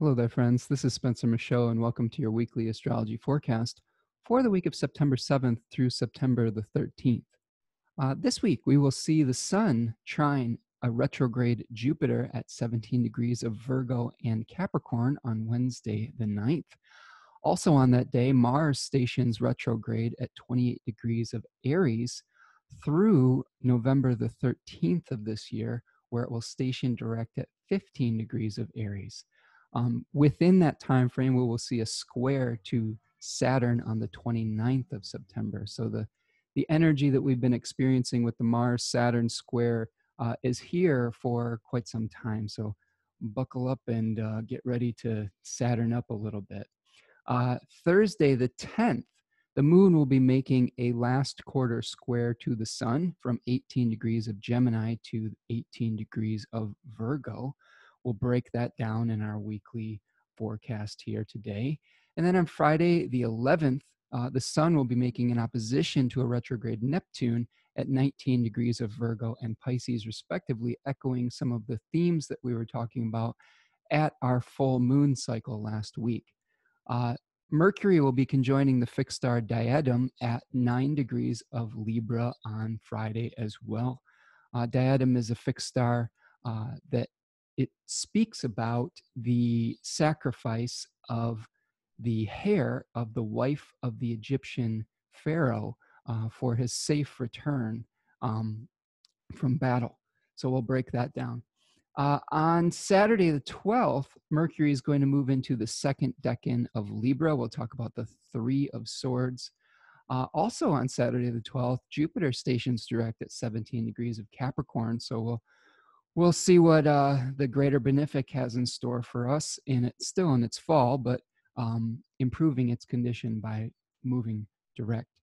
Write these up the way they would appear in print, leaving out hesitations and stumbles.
Hello there, friends. This is Spencer Michaud, and welcome to your weekly astrology forecast for the week of September 7th through September the 13th. This week, we will see the Sun trine a retrograde Jupiter at 17 degrees of Virgo and Capricorn on Wednesday the 9th. Also on that day, Mars stations retrograde at 28 degrees of Aries through November the 13th of this year, where it will station direct at 15 degrees of Aries. Within that time frame, we will see a square to Saturn on the 29th of September. So the energy that we've been experiencing with the Mars-Saturn square is here for quite some time. So buckle up and get ready to Saturn up a little bit. Thursday the 10th, the moon will be making a last quarter square to the sun from 18 degrees of Gemini to 18 degrees of Virgo. We'll break that down in our weekly forecast here today. And then on Friday the 11th, the sun will be making an opposition to a retrograde Neptune at 19 degrees of Virgo and Pisces respectively, echoing some of the themes that we were talking about at our full moon cycle last week. Mercury will be conjoining the fixed star Diadem at 9 degrees of Libra on Friday as well. Diadem is a fixed star that it speaks about the sacrifice of the hair of the wife of the Egyptian pharaoh for his safe return from battle. So we'll break that down. On Saturday the 12th, Mercury is going to move into the second decan of Libra. We'll talk about the Three of Swords. Also on Saturday the 12th, Jupiter stations direct at 17 degrees of Capricorn. So we'll see what the greater benefic has in store for us, still in its fall, but improving its condition by moving direct.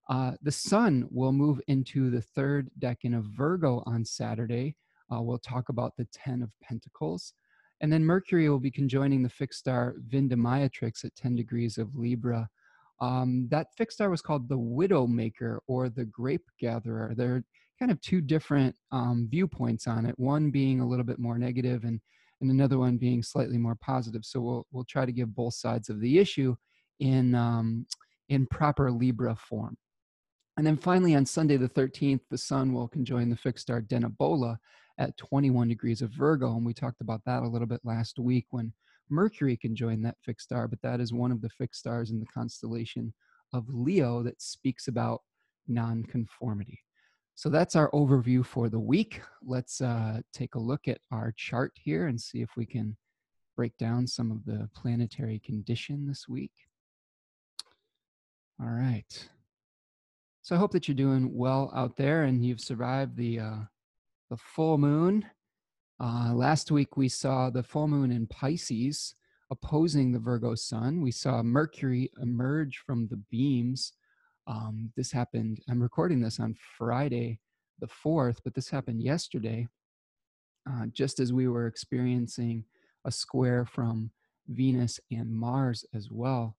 The sun will move into the third decan of Virgo on Saturday. We'll talk about the 10 of Pentacles. And then Mercury will be conjoining the fixed star Vindemiatrix at 10 degrees of Libra. That fixed star was called the Widowmaker or the Grape Gatherer. There are kind of two different viewpoints on it, one being a little bit more negative and another one being slightly more positive. So we'll try to give both sides of the issue in proper Libra form. And then finally, on Sunday the 13th, the sun will conjoin the fixed star DENEBOLA at 21 degrees of Virgo. And we talked about that a little bit last week when Mercury conjoined that fixed star, but that is one of the fixed stars in the constellation of Leo that speaks about nonconformity. So that's our overview for the week. Let's take a look at our chart here and see if we can break down some of the planetary condition this week. All right. So I hope that you're doing well out there and you've survived the full moon. Last week we saw the full moon in Pisces opposing the Virgo sun. We saw Mercury emerge from the beams. This happened, I'm recording this on Friday the 4th, but this happened yesterday, just as we were experiencing a square from Venus and Mars as well.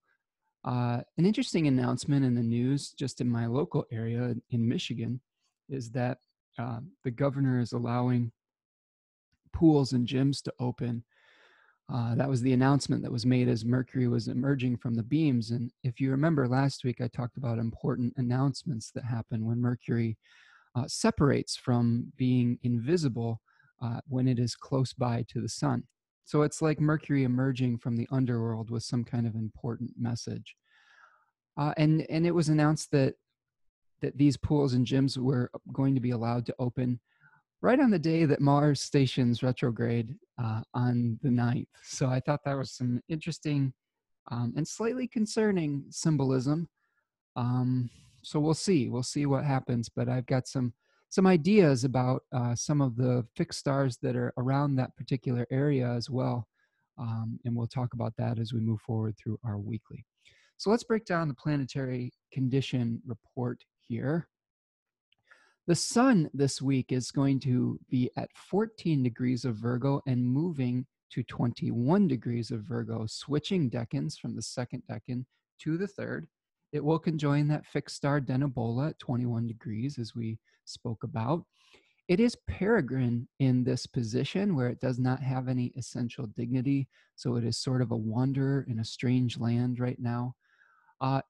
An interesting announcement in the news just in my local area in Michigan is that the governor is allowing pools and gyms to open. That was the announcement that was made as Mercury was emerging from the beams. And if you remember last week, I talked about important announcements that happen when Mercury separates from being invisible when it is close by to the sun. So it's like Mercury emerging from the underworld with some kind of important message. And it was announced that these pools and gyms were going to be allowed to open right on the day that Mars stations retrograde on the 9th. So I thought that was some interesting and slightly concerning symbolism. So we'll see what happens, but I've got some ideas about some of the fixed stars that are around that particular area as well. And we'll talk about that as we move forward through our weekly. So let's break down the planetary condition report here. The sun this week is going to be at 14 degrees of Virgo and moving to 21 degrees of Virgo, switching decans from the second decan to the third. It will conjoin that fixed star DENEBOLA at 21 degrees, as we spoke about. It is peregrine in this position where it does not have any essential dignity. So it is sort of a wanderer in a strange land right now.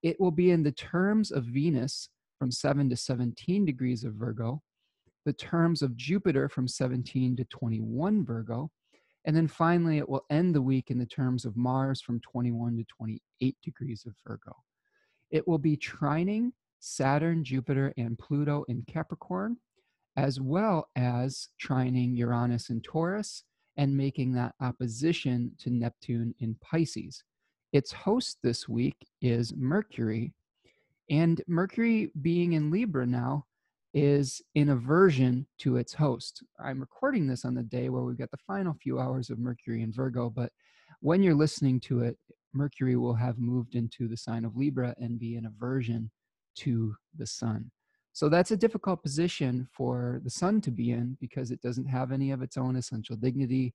It will be in the terms of Venus from 7 to 17 degrees of Virgo, the terms of Jupiter from 17 to 21 Virgo, and then finally it will end the week in the terms of Mars from 21 to 28 degrees of Virgo. It will be trining Saturn, Jupiter, and Pluto in Capricorn, as well as trining Uranus in Taurus and making that opposition to Neptune in Pisces. Its host this week is Mercury, and Mercury, being in Libra now, is in aversion to its host. I'm recording this on the day where we've got the final few hours of Mercury in Virgo, but when you're listening to it, Mercury will have moved into the sign of Libra and be in aversion to the sun. So that's a difficult position for the sun to be in because it doesn't have any of its own essential dignity,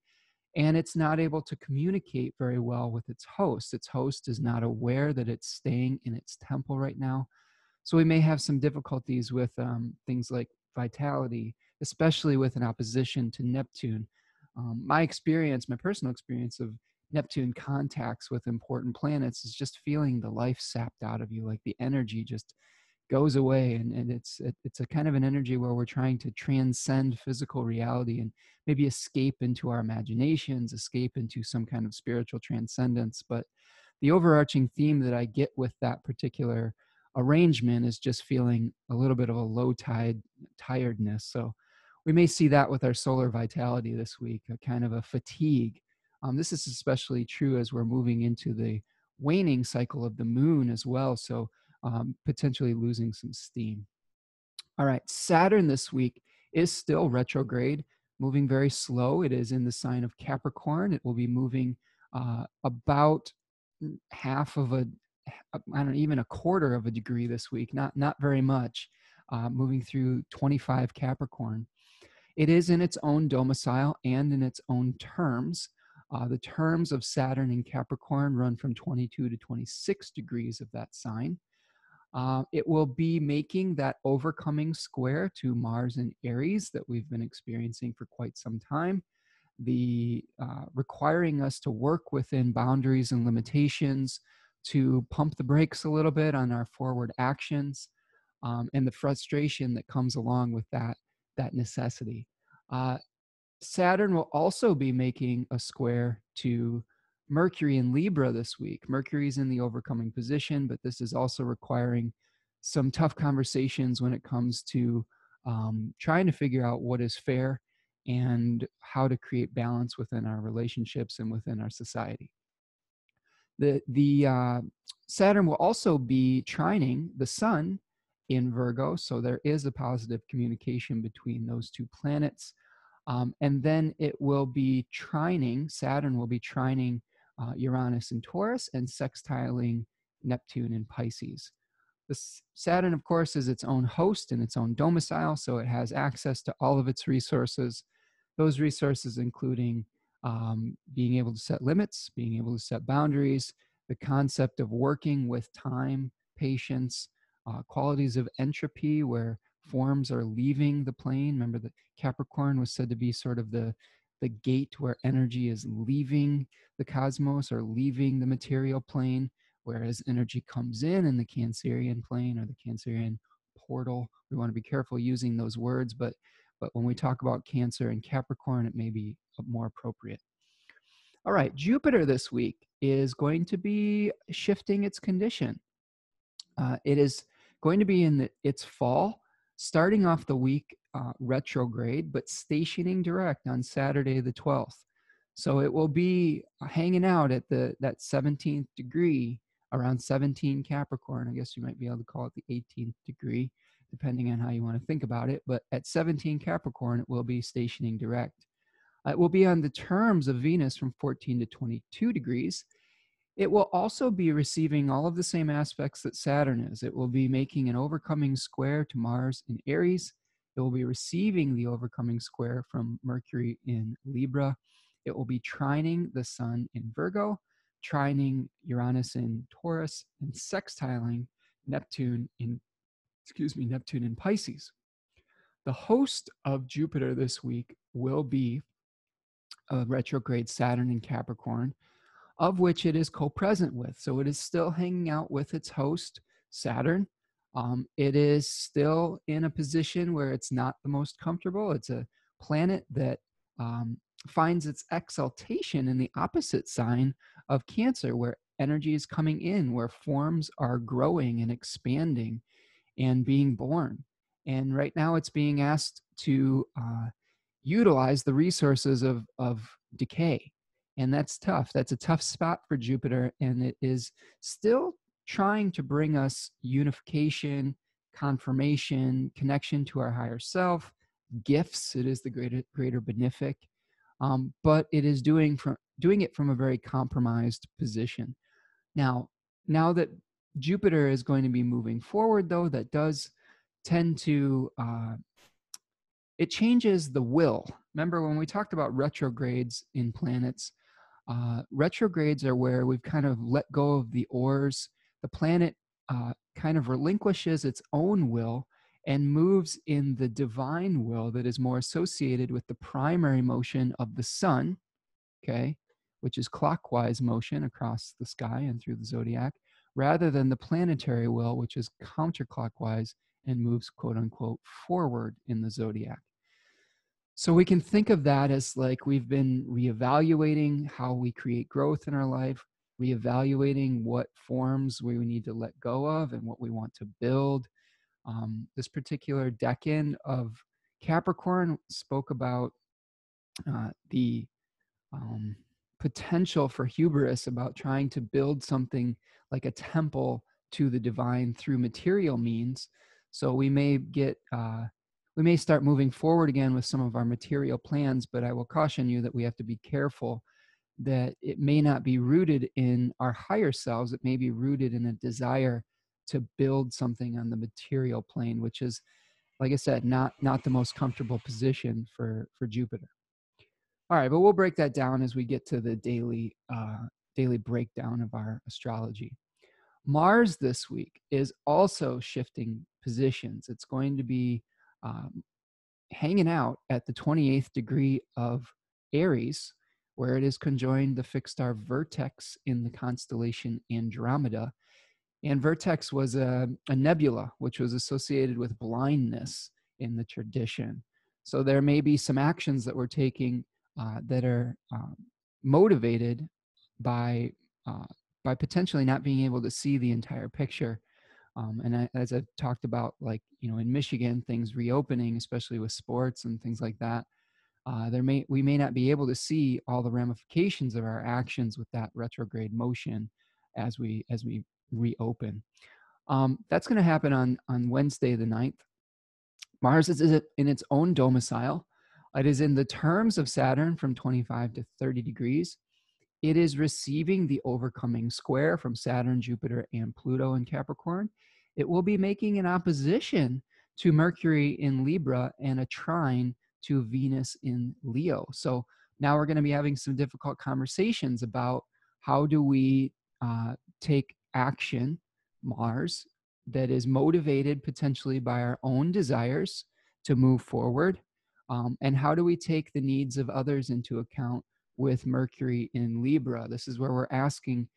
and it's not able to communicate very well with its host. Its host is not aware that it's staying in its temple right now. So we may have some difficulties with things like vitality, especially with an opposition to Neptune. My experience, my personal experience of Neptune contacts with important planets is just feeling the life sapped out of you, like the energy just goes away, and it's a kind of an energy where we're trying to transcend physical reality and maybe escape into our imaginations, escape into some kind of spiritual transcendence. But the overarching theme that I get with that particular arrangement is just feeling a little bit of a low tide tiredness. So we may see that with our solar vitality this week, a kind of a fatigue. This is especially true as we're moving into the waning cycle of the moon as well. So potentially losing some steam. All right, Saturn this week is still retrograde, moving very slow. It is in the sign of Capricorn. It will be moving about half of a, I don't know, even a quarter of a degree this week, not very much, moving through 25 Capricorn. It is in its own domicile and in its own terms. The terms of Saturn in Capricorn run from 22 to 26 degrees of that sign. It will be making that overcoming square to Mars in Aries that we've been experiencing for quite some time, requiring us to work within boundaries and limitations, to pump the brakes a little bit on our forward actions, and the frustration that comes along with that necessity. Saturn will also be making a square to Mercury in Libra this week. Mercury's in the overcoming position, but this is also requiring some tough conversations when it comes to trying to figure out what is fair and how to create balance within our relationships and within our society. The Saturn will also be trining the Sun in Virgo, so there is a positive communication between those two planets. And then it will be trining, Saturn will be trining Uranus in Taurus and sextiling Neptune in Pisces. Saturn, of course, is its own host and its own domicile, so it has access to all of its resources. Those resources including being able to set limits, being able to set boundaries, the concept of working with time, patience, qualities of entropy where forms are leaving the plane. Remember that Capricorn was said to be sort of the gate where energy is leaving the cosmos or leaving the material plane, whereas energy comes in the Cancerian plane or the Cancerian portal. We want to be careful using those words, but when we talk about Cancer and Capricorn, it may be more appropriate. All right, Jupiter this week is going to be shifting its condition. It is going to be in its fall, starting off the week retrograde, but stationing direct on Saturday the 12th. So it will be hanging out at that 17th degree, around 17 Capricorn. I guess you might be able to call it the 18th degree, depending on how you want to think about it. But at 17 Capricorn, it will be stationing direct. It will be on the terms of Venus from 14 to 22 degrees. It will also be receiving all of the same aspects that Saturn is. It will be making an overcoming square to Mars in Aries. It will be receiving the overcoming square from Mercury in Libra. It will be trining the Sun in Virgo, trining Uranus in Taurus, and sextiling Neptune in Pisces. The host of Jupiter this week will be a retrograde Saturn in Capricorn, of which it is co-present with. So it is still hanging out with its host, Saturn. It is still in a position where it's not the most comfortable. It's a planet that finds its exaltation in the opposite sign of Cancer, where energy is coming in, where forms are growing and expanding and being born. And right now it's being asked to utilize the resources of decay. And that's tough. That's a tough spot for Jupiter. And it is still trying to bring us unification, confirmation, connection to our higher self, gifts. It is the greater benefic. But it is doing it from a very compromised position. Now that Jupiter is going to be moving forward, though, that does tend to it changes the will. Remember when we talked about retrogrades in planets, retrogrades are where we've kind of let go of the oars. The planet kind of relinquishes its own will and moves in the divine will that is more associated with the primary motion of the sun, okay, which is clockwise motion across the sky and through the zodiac, rather than the planetary will, which is counterclockwise and moves, quote unquote, forward in the zodiac. So we can think of that as like we've been reevaluating how we create growth in our life, reevaluating what forms we need to let go of and what we want to build. This particular decan of Capricorn spoke about the potential for hubris, about trying to build something like a temple to the divine through material means. So we may start moving forward again with some of our material plans, but I will caution you that we have to be careful that it may not be rooted in our higher selves. It may be rooted in a desire to build something on the material plane, which is, like I said, not the most comfortable position for Jupiter. All right, but we'll break that down as we get to the daily breakdown of our astrology. Mars this week is also shifting positions. It's going to be hanging out at the 28th degree of Aries, where it is conjoined the fixed star VERTEX in the constellation Andromeda. And VERTEX was a nebula, which was associated with blindness in the tradition. So there may be some actions that we're taking that are motivated by potentially not being able to see the entire picture. As I've talked about, like, in Michigan, things reopening, especially with sports and things like that, we may not be able to see all the ramifications of our actions with that retrograde motion as we reopen. That's going to happen on Wednesday the 9th. Mars is in its own domicile. It is in the terms of Saturn from 25 to 30 degrees. It is receiving the overcoming square from Saturn, Jupiter, and Pluto in Capricorn. It will be making an opposition to Mercury in Libra and a trine to Venus in Leo. So now we're going to be having some difficult conversations about how do we take action, Mars, that is motivated potentially by our own desires to move forward. And how do we take the needs of others into account with Mercury in Libra? This is where we're asking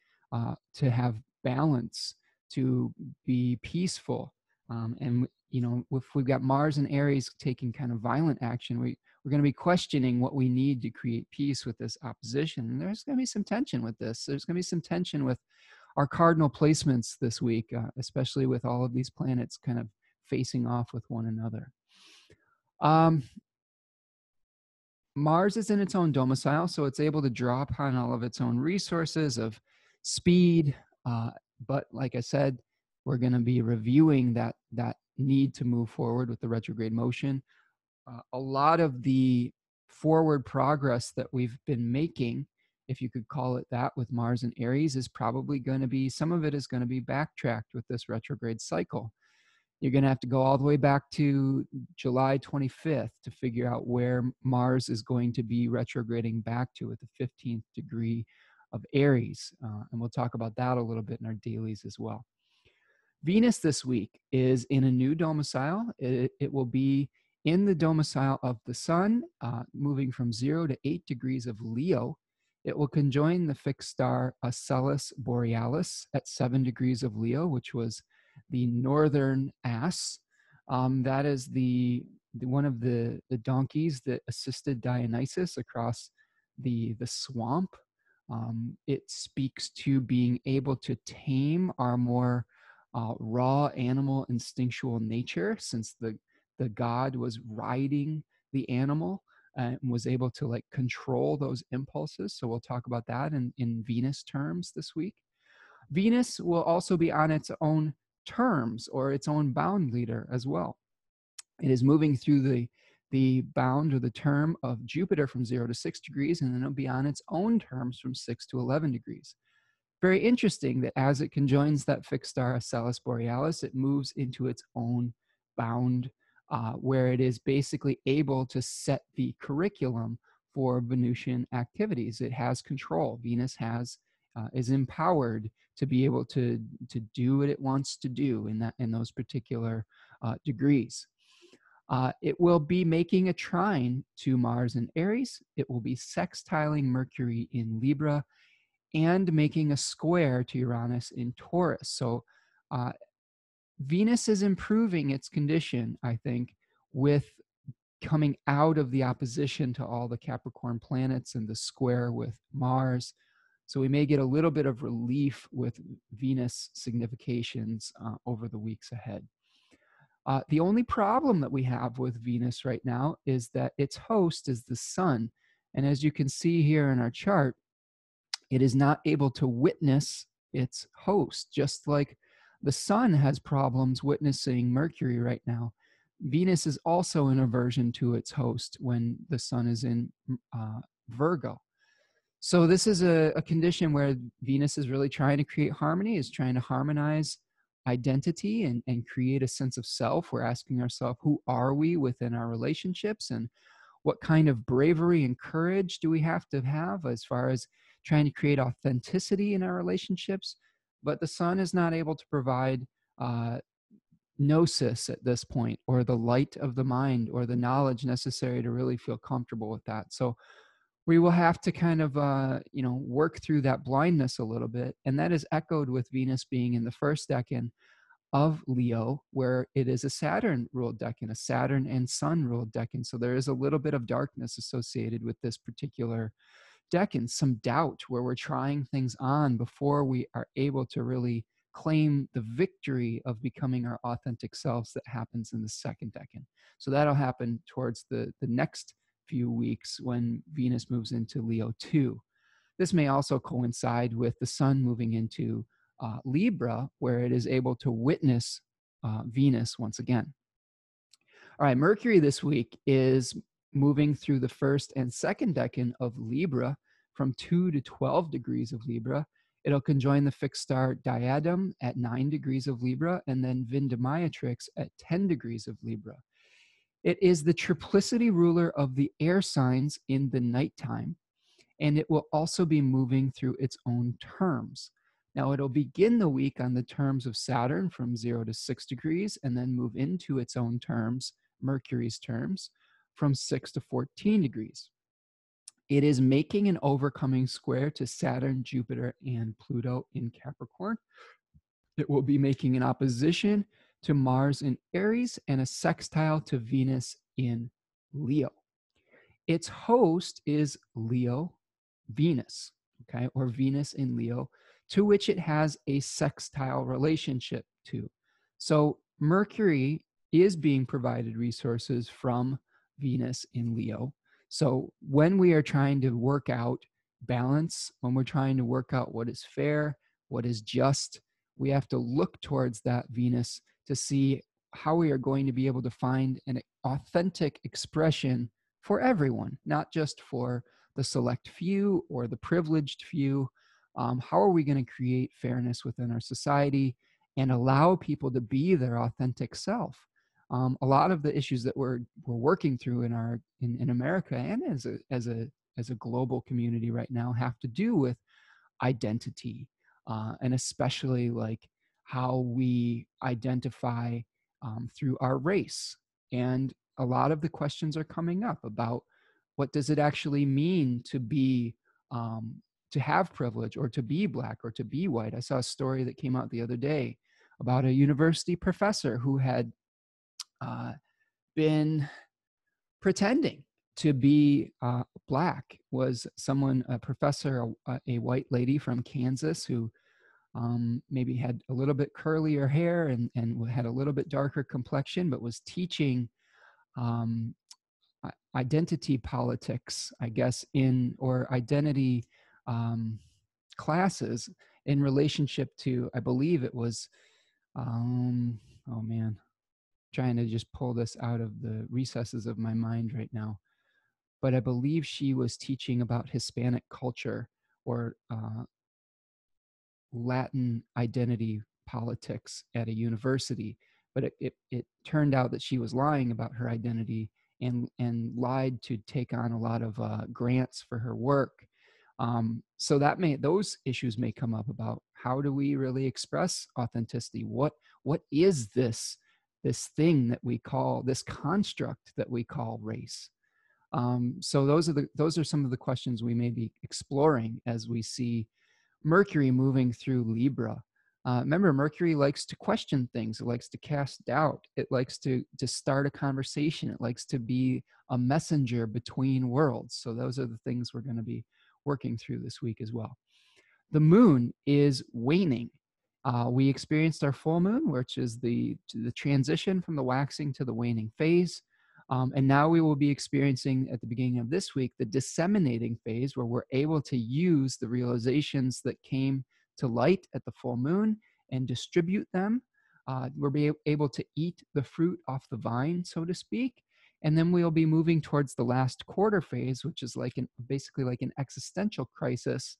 to have balance, to be peaceful. And, if we've got Mars and Aries taking kind of violent action, we're going to be questioning what we need to create peace with this opposition. And there's going to be some tension with this. There's going to be some tension with our cardinal placements this week, especially with all of these planets kind of facing off with one another. Mars is in its own domicile, so it's able to draw upon all of its own resources of speed. But like I said, we're going to be reviewing that need to move forward with the retrograde motion. A lot of the forward progress that we've been making, if you could call it that, with Mars and Aries, is probably going to be, some of it is going to be backtracked with this retrograde cycle. You're going to have to go all the way back to July 25th to figure out where Mars is going to be retrograding back to at the 15th degree of Aries. And we'll talk about that a little bit in our dailies as well. Venus this week is in a new domicile. It will be in the domicile of the sun, moving from 0 to 8 degrees of Leo. It will conjoin the fixed star Acellus Borealis at 7 degrees of Leo, which was the northern ass. That is one of the donkeys that assisted Dionysus across the swamp. It speaks to being able to tame our more raw animal instinctual nature, since the god was riding the animal and was able to like control those impulses. So we'll talk about that in Venus terms this week. Venus will also be on its own terms, or its own bound leader as well. It is moving through the bound or the term of Jupiter from 0 to 6 degrees, and then it'll be on its own terms from 6 to 11 degrees. Very interesting that as it conjoins that fixed star Acellus Borealis, it moves into its own bound, where it is basically able to set the curriculum for Venusian activities. It has control. Venus is empowered to be able to do what it wants to do in those particular degrees. It will be making a trine to Mars in Aries. It will be sextiling Mercury in Libra, and making a square to Uranus in Taurus. So Venus is improving its condition, I think, with coming out of the opposition to all the Capricorn planets and the square with Mars. So we may get a little bit of relief with Venus significations over the weeks ahead. The only problem that we have with Venus right now is that its host is the sun. And as you can see here in our chart, it is not able to witness its host, just like the sun has problems witnessing Mercury right now. Venus is also in aversion to its host when the sun is in Virgo. So this is a condition where Venus is really trying to create harmony, is trying to harmonize identity and create a sense of self. We're asking ourselves, who are we within our relationships, and what kind of bravery and courage do we have to have as far as trying to create authenticity in our relationships? But the sun is not able to provide gnosis at this point, or the light of the mind, or the knowledge necessary to really feel comfortable with that. So we will have to kind of work through that blindness a little bit. And that is echoed with Venus being in the first decan of Leo, where it is a Saturn ruled decan, a Saturn and Sun ruled decan. So there is a little bit of darkness associated with this particular decan, some doubt, where we're trying things on before we are able to really claim the victory of becoming our authentic selves that happens in the second decan. So that'll happen towards the next few weeks when Venus moves into Leo 2. This may also coincide with the sun moving into Libra, where it is able to witness Venus once again. All right, Mercury this week is moving through the first and second decan of Libra from 2 to 12 degrees of Libra. It'll conjoin the fixed star Diadem at 9 degrees of Libra, and then Vindemiatrix at 10 degrees of Libra. It is the triplicity ruler of the air signs in the nighttime, and it will also be moving through its own terms. Now, it'll begin the week on the terms of Saturn from 0 to 6 degrees, and then move into its own terms, Mercury's terms, from 6 to 14 degrees. It is making an overcoming square to Saturn, Jupiter, and Pluto in Capricorn. It will be making an opposition to Mars in Aries and a sextile to Venus in Leo. Its host is Leo, Venus, okay, or Venus in Leo, to which it has a sextile relationship to. So Mercury is being provided resources from Venus in Leo. So when we are trying to work out balance, when we're trying to work out what is fair, what is just, we have to look towards that Venus to see how we are going to be able to find an authentic expression for everyone, not just for the select few or the privileged few. How are we going to create fairness within our society and allow people to be their authentic self? A lot of the issues that we're working through in America and as a global community right now have to do with identity, and especially like how we identify through our race. And a lot of the questions are coming up about what does it actually mean to be to have privilege, or to be Black, or to be white. I saw a story that came out the other day about a university professor who had been pretending to be Black. Was someone, a professor, a white lady from Kansas, who maybe had a little bit curlier hair and had a little bit darker complexion, but was teaching um, identity politics, I guess, or identity classes in relationship to, I believe it was, oh man, trying to just pull this out of the recesses of my mind right now. But I believe she was teaching about Hispanic culture, or Latin identity politics at a university. But it turned out that she was lying about her identity, and lied to take on a lot of grants for her work. So those issues may come up about how do we really express authenticity? What is this thing that we call, this construct that we call race? So those are some of the questions we may be exploring as we see Mercury moving through Libra. Remember, Mercury likes to question things. It likes to cast doubt. It likes to start a conversation. It likes to be a messenger between worlds. So those are the things we're going to be working through this week as well. The moon is waning. We experienced our full moon, which is the transition from the waxing to the waning phase. And now we will be experiencing at the beginning of this week the disseminating phase, where we're able to use the realizations that came to light at the full moon and distribute them. We'll be able to eat the fruit off the vine, so to speak. And then we'll be moving towards the last quarter phase, which is basically like an existential crisis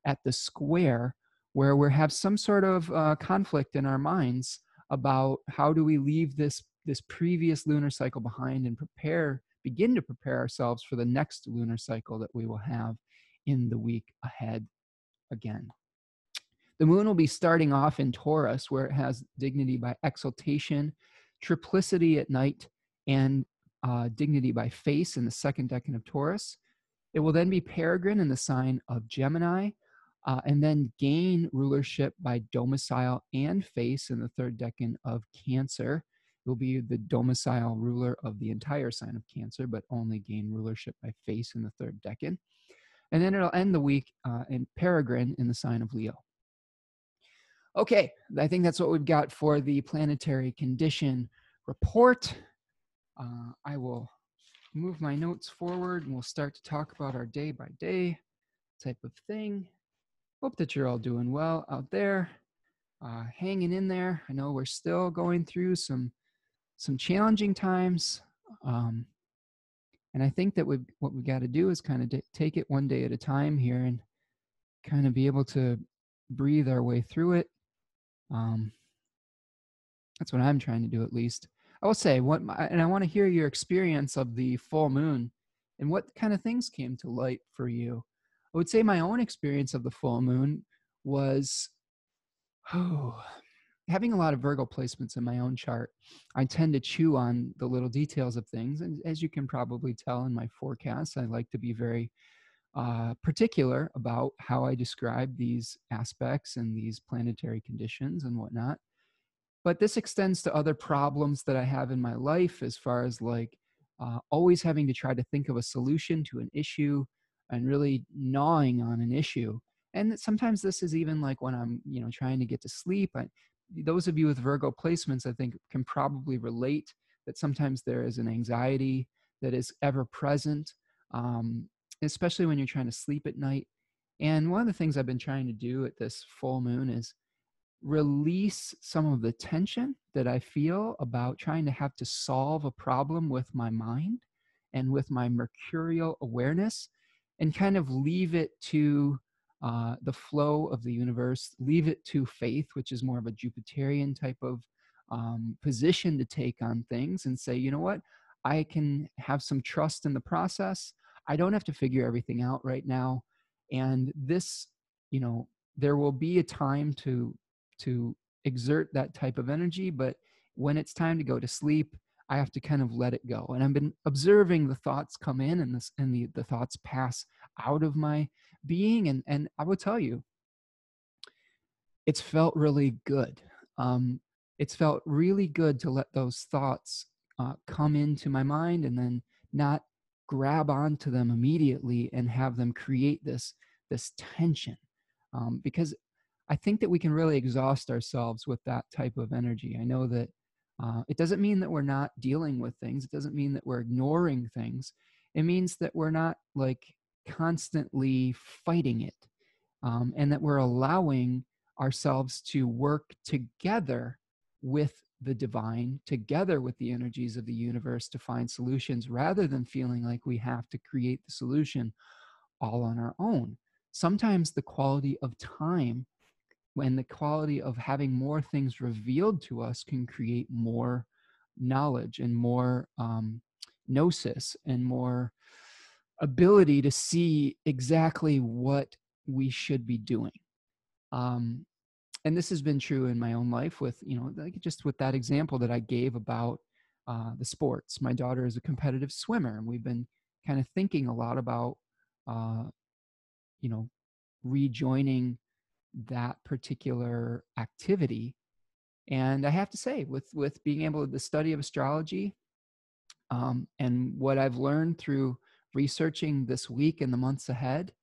at the square, where we have some sort of conflict in our minds about how do we leave this previous lunar cycle behind and begin to prepare ourselves for the next lunar cycle that we will have in the week ahead again. The moon will be starting off in Taurus, where it has dignity by exaltation, triplicity at night, and dignity by face in the second decan of Taurus. It will then be peregrine in the sign of Gemini, and then gain rulership by domicile and face in the third decan of Cancer. It will be the domicile ruler of the entire sign of Cancer, but only gain rulership by face in the third decan. And then it'll end the week in peregrine in the sign of Leo. Okay, I think that's what we've got for the planetary condition report. I will move my notes forward and we'll start to talk about our day by day type of thing. Hope that you're all doing well out there, hanging in there. I know we're still going through some challenging times, and I think that what we got to do is kind of take it one day at a time here and kind of be able to breathe our way through it. That's what I'm trying to do, at least. I will say and I want to hear your experience of the full moon and what kind of things came to light for you. I would say my own experience of the full moon was having a lot of Virgo placements in my own chart. I tend to chew on the little details of things. And as you can probably tell in my forecasts, I like to be very particular about how I describe these aspects and these planetary conditions and whatnot. But this extends to other problems that I have in my life, as far as always having to try to think of a solution to an issue and really gnawing on an issue. And sometimes this is even like when I'm, trying to get to sleep. Those of you with Virgo placements, I think, can probably relate that sometimes there is an anxiety that is ever present, especially when you're trying to sleep at night. And one of the things I've been trying to do at this full moon is release some of the tension that I feel about trying to have to solve a problem with my mind and with my mercurial awareness, and kind of leave it to the flow of the universe, leave it to faith, which is more of a Jupiterian type of position to take on things, and say, you know what, I can have some trust in the process. I don't have to figure everything out right now. And this, there will be a time to exert that type of energy, but when it's time to go to sleep, I have to kind of let it go. And I've been observing the thoughts come in, and the thoughts pass out of my being. And I will tell you, it's felt really good. It's felt really good to let those thoughts come into my mind and then not grab onto them immediately and have them create this tension. Because I think that we can really exhaust ourselves with that type of energy. I know that it doesn't mean that we're not dealing with things. It doesn't mean that we're ignoring things. It means that we're not like constantly fighting it, and that we're allowing ourselves to work together with the divine, together with the energies of the universe to find solutions, rather than feeling like we have to create the solution all on our own. Sometimes the quality of time, when the quality of having more things revealed to us, can create more knowledge and more gnosis and more ability to see exactly what we should be doing. And this has been true in my own life with, like just with that example that I gave about the sports. My daughter is a competitive swimmer, and we've been kind of thinking a lot about, uh, you know, rejoining that particular activity. And I have to say, with being able to the study of astrology, and what I've learned through researching this week and the months ahead,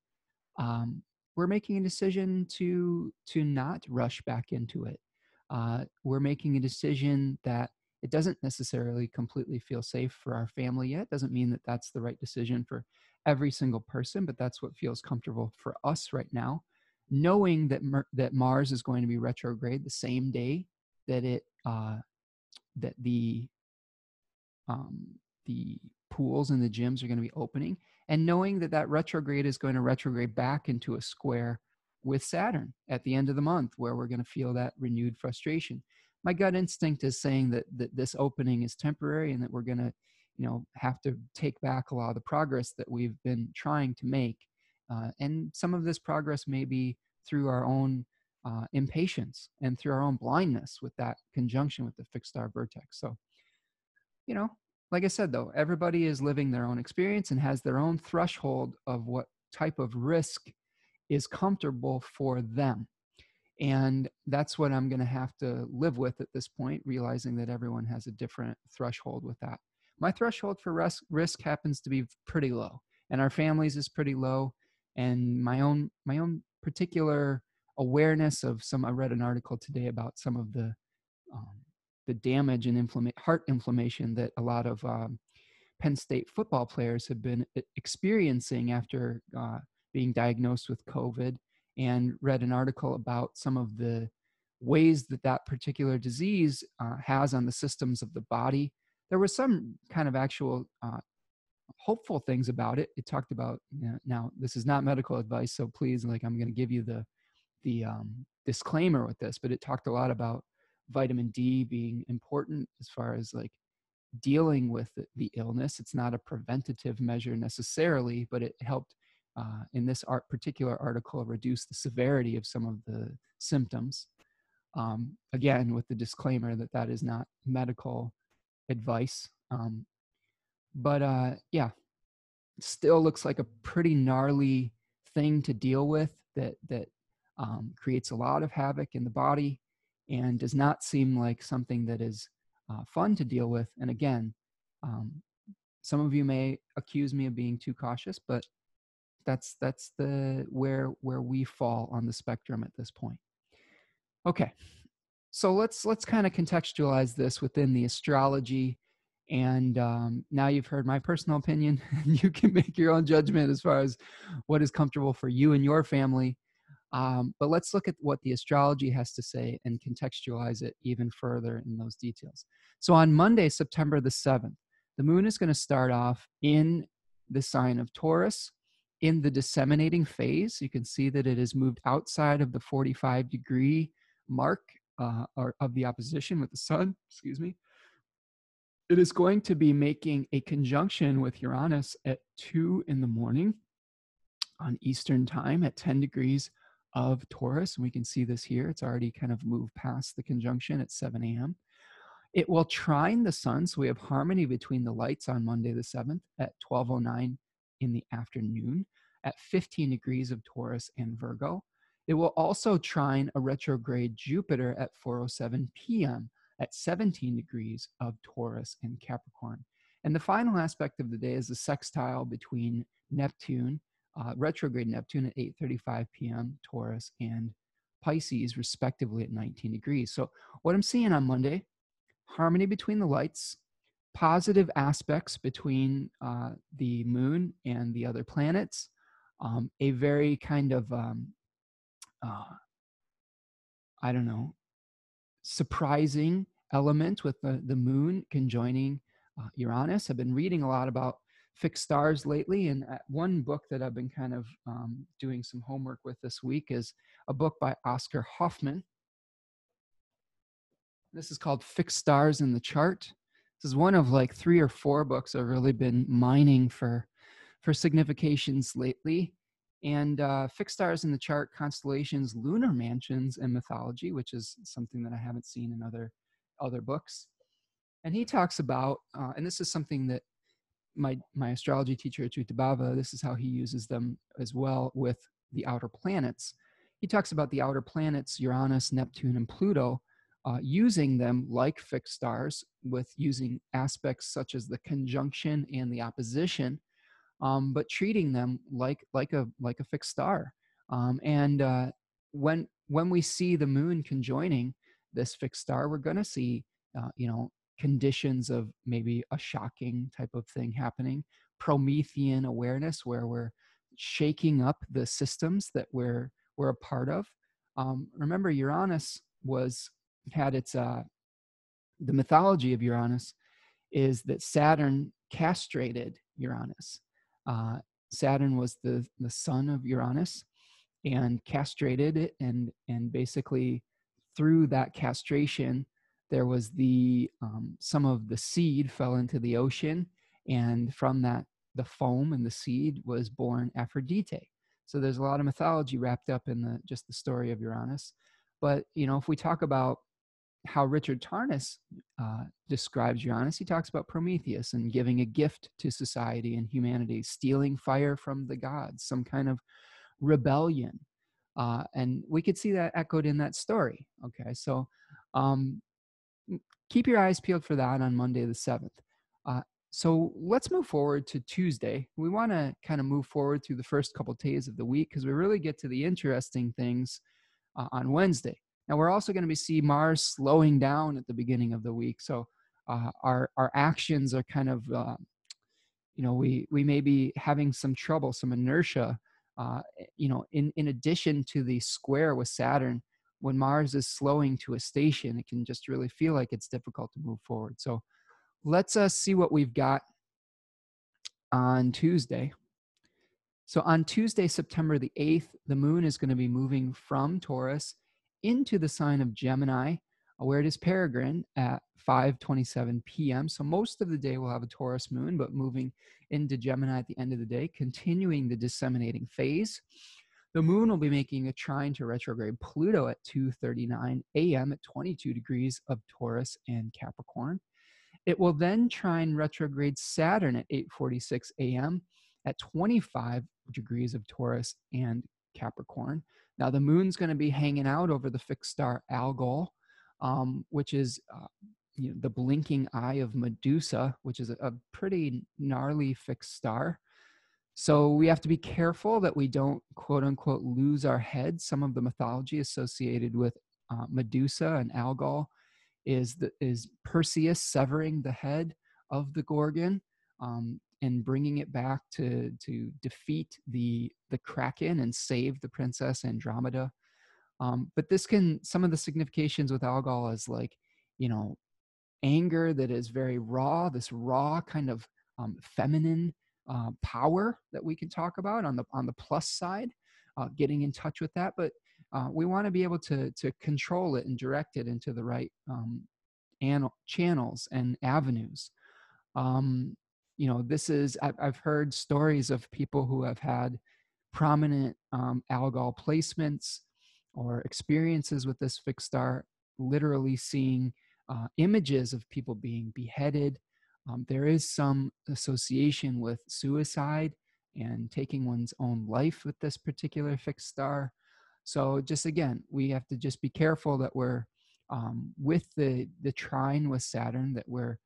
um, we're making a decision to not rush back into it. We're making a decision that it doesn't necessarily completely feel safe for our family yet. Doesn't mean that that's the right decision for every single person, but that's what feels comfortable for us right now. Knowing that that Mars is going to be retrograde the same day that that the pools and the gyms are going to be opening, and knowing that that retrograde is going to retrograde back into a square with Saturn at the end of the month, where we're going to feel that renewed frustration. My gut instinct is saying that this opening is temporary, and that we're going to, have to take back a lot of the progress that we've been trying to make. And some of this progress may be through our own impatience and through our own blindness with that conjunction with the fixed star vertex. So, you know, like I said, though, everybody is living their own experience and has their own threshold of what type of risk is comfortable for them. And that's what I'm going to have to live with at this point, realizing that everyone has a different threshold with that. My threshold for risk happens to be pretty low, and our families is pretty low. And my own particular awareness of I read an article today about some of the damage and heart inflammation that a lot of Penn State football players have been experiencing after being diagnosed with COVID, and read an article about some of the ways that that particular disease has on the systems of the body. There was some kind of actual hopeful things about it. It talked about, now this is not medical advice, so please, like, I'm going to give you the disclaimer with this, but it talked a lot about vitamin D being important as far as like dealing with the illness. It's not a preventative measure necessarily, but it helped in this particular article reduce the severity of some of the symptoms. Again, with the disclaimer that that is not medical advice. But yeah, it still looks like a pretty gnarly thing to deal with that creates a lot of havoc in the body, and does not seem like something that is fun to deal with. And again, some of you may accuse me of being too cautious, but that's the where we fall on the spectrum at this point. Okay, so let's kind of contextualize this within the astrology. And now you've heard my personal opinion, and you can make your own judgment as far as what is comfortable for you and your family. But let's look at what the astrology has to say and contextualize it even further in those details. So on Monday, September the 7th, the moon is going to start off in the sign of Taurus in the disseminating phase. You can see that it has moved outside of the 45-degree mark or of the opposition with the sun, excuse me. It is going to be making a conjunction with Uranus at 2 in the morning on Eastern time at 10 degrees of Taurus. And we can see this here. It's already kind of moved past the conjunction at 7 a.m. It will trine the sun, so we have harmony between the lights on Monday the 7th at 12:09 in the afternoon at 15 degrees of Taurus and Virgo. It will also trine a retrograde Jupiter at 4:07 p.m. at 17 degrees of Taurus and Capricorn. And the final aspect of the day is the sextile between Neptune, retrograde Neptune at 8:35 p.m. Taurus and Pisces, respectively, at 19 degrees. So what I'm seeing on Monday, harmony between the lights, positive aspects between the moon and the other planets, a very kind of, I don't know, surprising element with the moon conjoining Uranus. I've been reading a lot about fixed stars lately, and one book that I've been kind of doing some homework with this week is a book by Oscar Hoffman. This is called Fixed Stars in the Chart. This is one of like 3 or 4 books I've really been mining for significations lately. And Fixed Stars in the Chart, Constellations, Lunar Mansions, and Mythology, which is something that I haven't seen in other books. And he talks about, and this is something that my astrology teacher, Bava, this is how he uses them as well with the outer planets. He talks about the outer planets, Uranus, Neptune, and Pluto, using them like fixed stars, with using aspects such as the conjunction and the opposition, but treating them like a fixed star. When we see the moon conjoining this fixed star, we're going to see conditions of maybe a shocking type of thing happening, Promethean awareness, where we're shaking up the systems that we're a part of. Remember, Uranus had its the mythology of Uranus is that Saturn castrated Uranus. Saturn was the son of Uranus and castrated it, and basically through that castration there was some of the seed fell into the ocean, and from that the foam and the seed was born Aphrodite. So there's a lot of mythology wrapped up in just the story of Uranus. But if we talk about how Richard Tarnas describes Uranus, he talks about Prometheus and giving a gift to society and humanity, stealing fire from the gods, some kind of rebellion. And we could see that echoed in that story. Okay, so keep your eyes peeled for that on Monday the 7th. So let's move forward to Tuesday. We want to kind of move forward through the first couple days of the week because we really get to the interesting things on Wednesday. Now, we're also going to see Mars slowing down at the beginning of the week. So our actions are kind of, we may be having some trouble, some inertia, in addition to the square with Saturn. When Mars is slowing to a station, it can just really feel like it's difficult to move forward. So let's see what we've got on Tuesday. So on Tuesday, September the 8th, the moon is going to be moving from Taurus into the sign of Gemini, where it is peregrine at 5:27 p.m. So most of the day we'll have a Taurus moon, but moving into Gemini at the end of the day, continuing the disseminating phase. The moon will be making a trine to retrograde Pluto at 2:39 a.m. at 22 degrees of Taurus and Capricorn. It will then trine retrograde Saturn at 8:46 a.m. at 25 degrees of Taurus and Capricorn. Now, the moon's going to be hanging out over the fixed star Algol, which is the blinking eye of Medusa, which is a pretty gnarly fixed star. So we have to be careful that we don't, quote unquote, lose our heads. Some of the mythology associated with Medusa and Algol is Perseus severing the head of the Gorgon and bringing it back to defeat the Kraken and save the princess Andromeda. But some of the significations with Algol is like, anger that is very raw, this raw kind of feminine power that we can talk about on the plus side, getting in touch with that. But we want to be able to control it and direct it into the right channels and avenues. I've heard stories of people who have had prominent Algol placements or experiences with this fixed star, literally seeing images of people being beheaded. There is some association with suicide and taking one's own life with this particular fixed star. So just again, we have to just be careful that we're with the trine with Saturn, that we're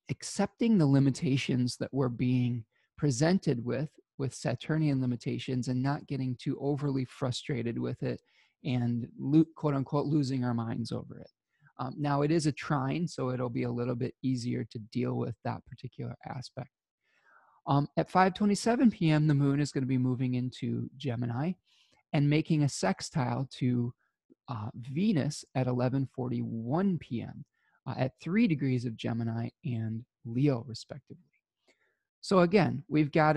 accepting the limitations that we're being presented with Saturnian limitations, and not getting too overly frustrated with it and quote unquote losing our minds over it. Now it is a trine, so it'll be a little bit easier to deal with that particular aspect. At 5:27 p.m., the moon is going to be moving into Gemini and making a sextile to Venus at 11:41 p.m. At 3 degrees of Gemini and Leo, respectively. So again, we've got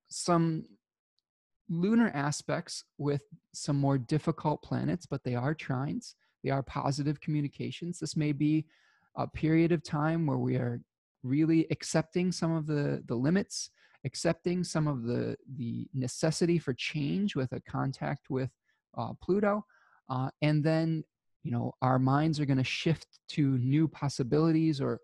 some lunar aspects with some more difficult planets, but they are trines. They are positive communications. This may be a period of time where we are really accepting some of the limits, accepting some of the necessity for change with a contact with Pluto. And then, our minds are going to shift to new possibilities or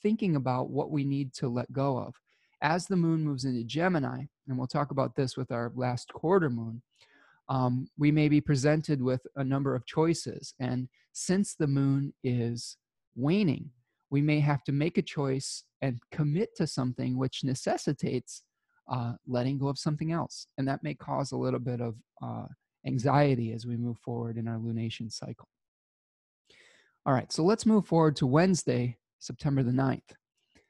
thinking about what we need to let go of. As the moon moves into Gemini, and we'll talk about this with our last quarter moon, we may be presented with a number of choices. And since the moon is waning, we may have to make a choice and commit to something which necessitates letting go of something else. And that may cause a little bit of anxiety as we move forward in our lunation cycle. All right, so let's move forward to Wednesday, September the 9th.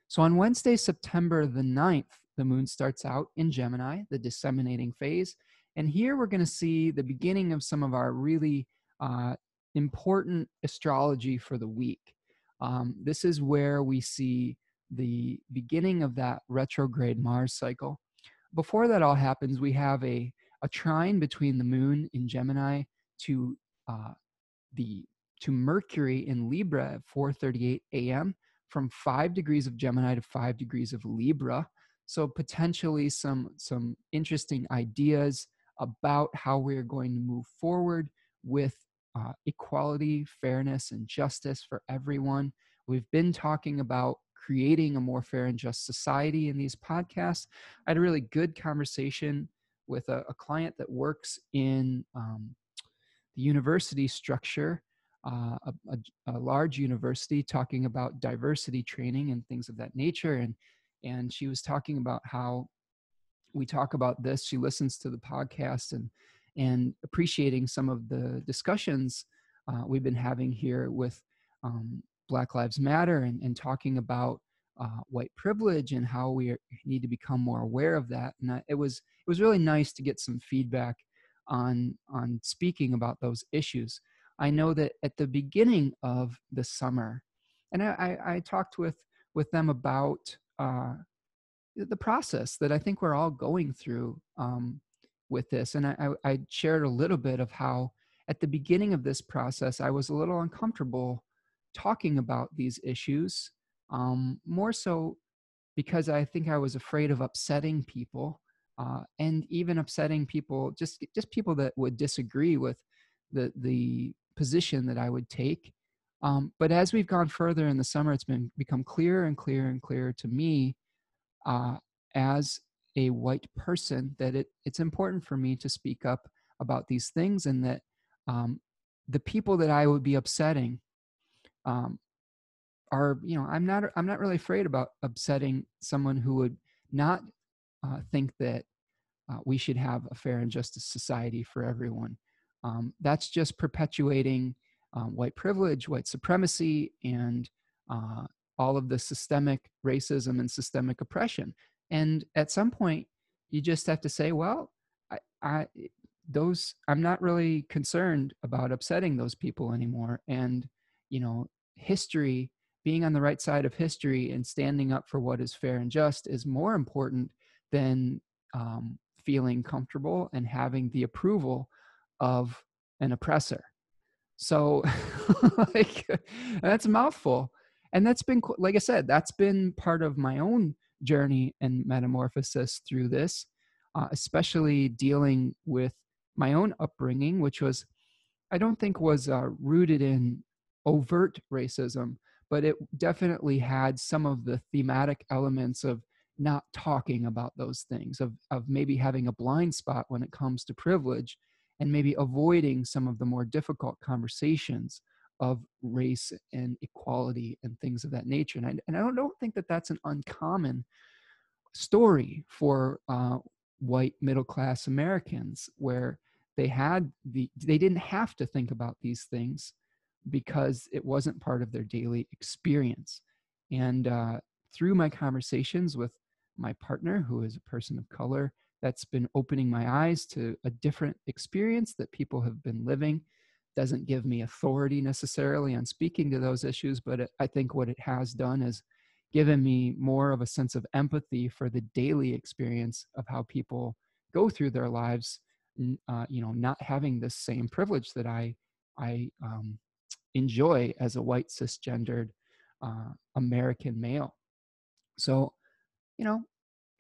So on Wednesday, September the 9th, the moon starts out in Gemini, the disseminating phase. And here we're going to see the beginning of some of our really important astrology for the week. This is where we see the beginning of that retrograde Mars cycle. Before that all happens, we have a trine between the moon in Gemini to Mercury in Libra at 4:38 a.m. from 5 degrees of Gemini to 5 degrees of Libra. So potentially some interesting ideas about how we're going to move forward with equality, fairness, and justice for everyone. We've been talking about creating a more fair and just society in these podcasts. I had a really good conversation with a client that works in the university structure, a large university, talking about diversity training and things of that nature. And she was talking about how we talk about this. She listens to the podcast and appreciating some of the discussions we've been having here with Black Lives Matter and talking about white privilege and how we need to become more aware of that. And it was really nice to get some feedback on speaking about those issues. I know that at the beginning of the summer, and I talked with them about the process that I think we're all going through with this. And I shared a little bit of how at the beginning of this process, I was a little uncomfortable talking about these issues, more so because I think I was afraid of upsetting people, and even upsetting people, just people that would disagree with the position that I would take. But as we've gone further in the summer, it's become clearer and clearer and clearer to me as a white person that it's important for me to speak up about these things, and that the people that I would be upsetting are, I'm not really afraid about upsetting someone who would not think that we should have a fair and just society for everyone. That's just perpetuating white privilege, white supremacy, and all of the systemic racism and systemic oppression. And at some point, you just have to say, well, I'm not really concerned about upsetting those people anymore. And, history, being on the right side of history and standing up for what is fair and just is more important than feeling comfortable and having the approval of an oppressor. So that's a mouthful. And that's been, like I said, that's been part of my own journey and metamorphosis through this, especially dealing with my own upbringing, which was I don't think was rooted in overt racism, but it definitely had some of the thematic elements of not talking about those things, of maybe having a blind spot when it comes to privilege, and maybe avoiding some of the more difficult conversations of race and equality and things of that nature. And I don't think that that's an uncommon story for white middle class Americans, where they didn't have to think about these things because it wasn't part of their daily experience. And through my conversations with my partner, who is a person of color, that's been opening my eyes to a different experience that people have been living. Doesn't give me authority necessarily on speaking to those issues, but I think what it has done is given me more of a sense of empathy for the daily experience of how people go through their lives, not having the same privilege that I enjoy as a white cisgendered American male. So, you know,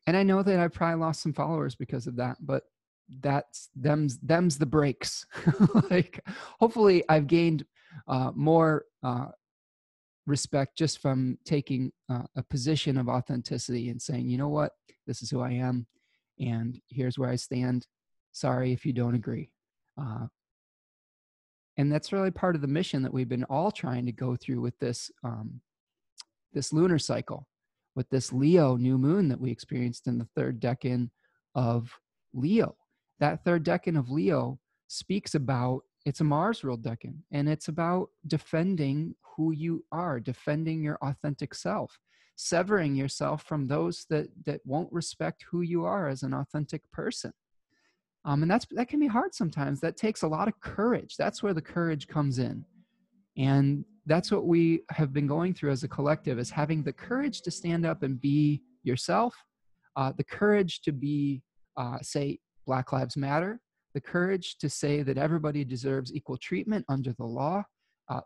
and I know that I probably lost some followers because of that, but them's the breaks. Like, hopefully I've gained more respect just from taking a position of authenticity and saying, you know what, this is who I am, and here's where I stand. Sorry if you don't agree. And that's really part of the mission that we've been all trying to go through with this this lunar cycle, with this Leo new moon that we experienced in the third decan of Leo. That third decan of Leo speaks about, it's a Mars ruled decan, and it's about defending who you are, defending your authentic self, severing yourself from those that won't respect who you are as an authentic person. And that can be hard sometimes. That takes a lot of courage. That's where the courage comes in. And that's what we have been going through as a collective, is having the courage to stand up and be yourself, the courage to be, say, Black Lives Matter, the courage to say that everybody deserves equal treatment under the law,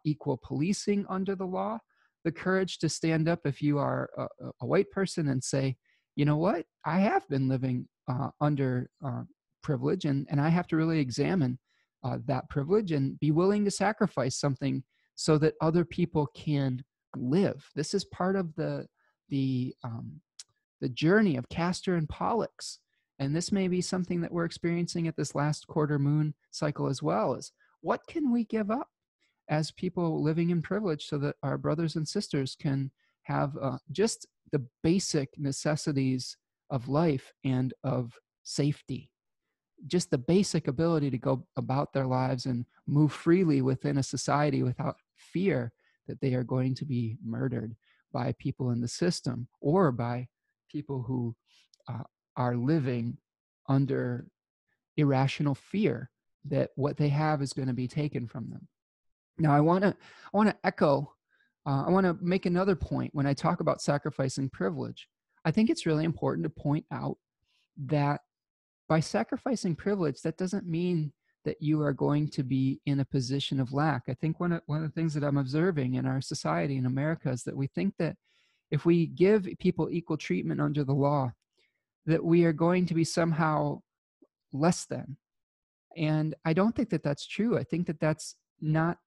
equal policing under the law, the courage to stand up if you are a white person and say, you know what, I have been living under privilege, and I have to really examine that privilege and be willing to sacrifice something so that other people can live. This is part of the journey of Castor and Pollux. And this may be something that we're experiencing at this last quarter moon cycle as well, is what can we give up as people living in privilege so that our brothers and sisters can have just the basic necessities of life and of safety, just the basic ability to go about their lives and move freely within a society without fear that they are going to be murdered by people in the system or by people who are living under irrational fear that what they have is going to be taken from them. Now, I want to echo, I want to make another point when I talk about sacrificing privilege. I think it's really important to point out that by sacrificing privilege, that doesn't mean that you are going to be in a position of lack. I think one of the things that I'm observing in our society in America is that we think that if we give people equal treatment under the law, that we are going to be somehow less than. And I don't think that that's true. I think that that's not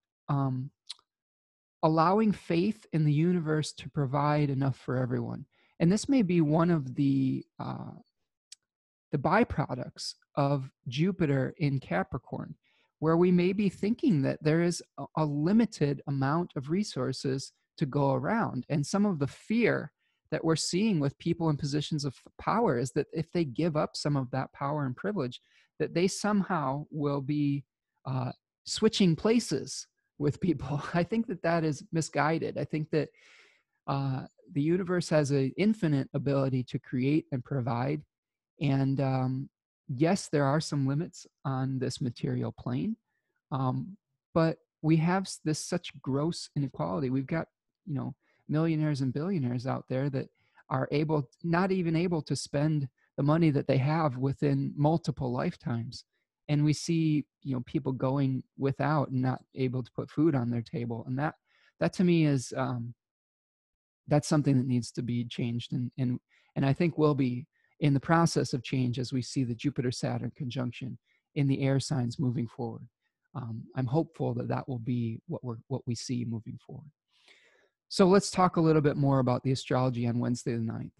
allowing faith in the universe to provide enough for everyone. And this may be one of the byproducts of Jupiter in Capricorn, where we may be thinking that there is a limited amount of resources to go around. And some of the fear that we're seeing with people in positions of power is that if they give up some of that power and privilege, that they somehow will be switching places with people. I think that that is misguided. I think that the universe has an infinite ability to create and provide. And yes, there are some limits on this material plane, but we have this such gross inequality. We've got, millionaires and billionaires out there that are not even able to spend the money that they have within multiple lifetimes. And we see, people going without and not able to put food on their table. And that to me is, that's something that needs to be changed. And I think will be in the process of change as we see the Jupiter-Saturn conjunction in the air signs moving forward. I'm hopeful that that will be what we see moving forward. So let's talk a little bit more about the astrology on Wednesday the 9th.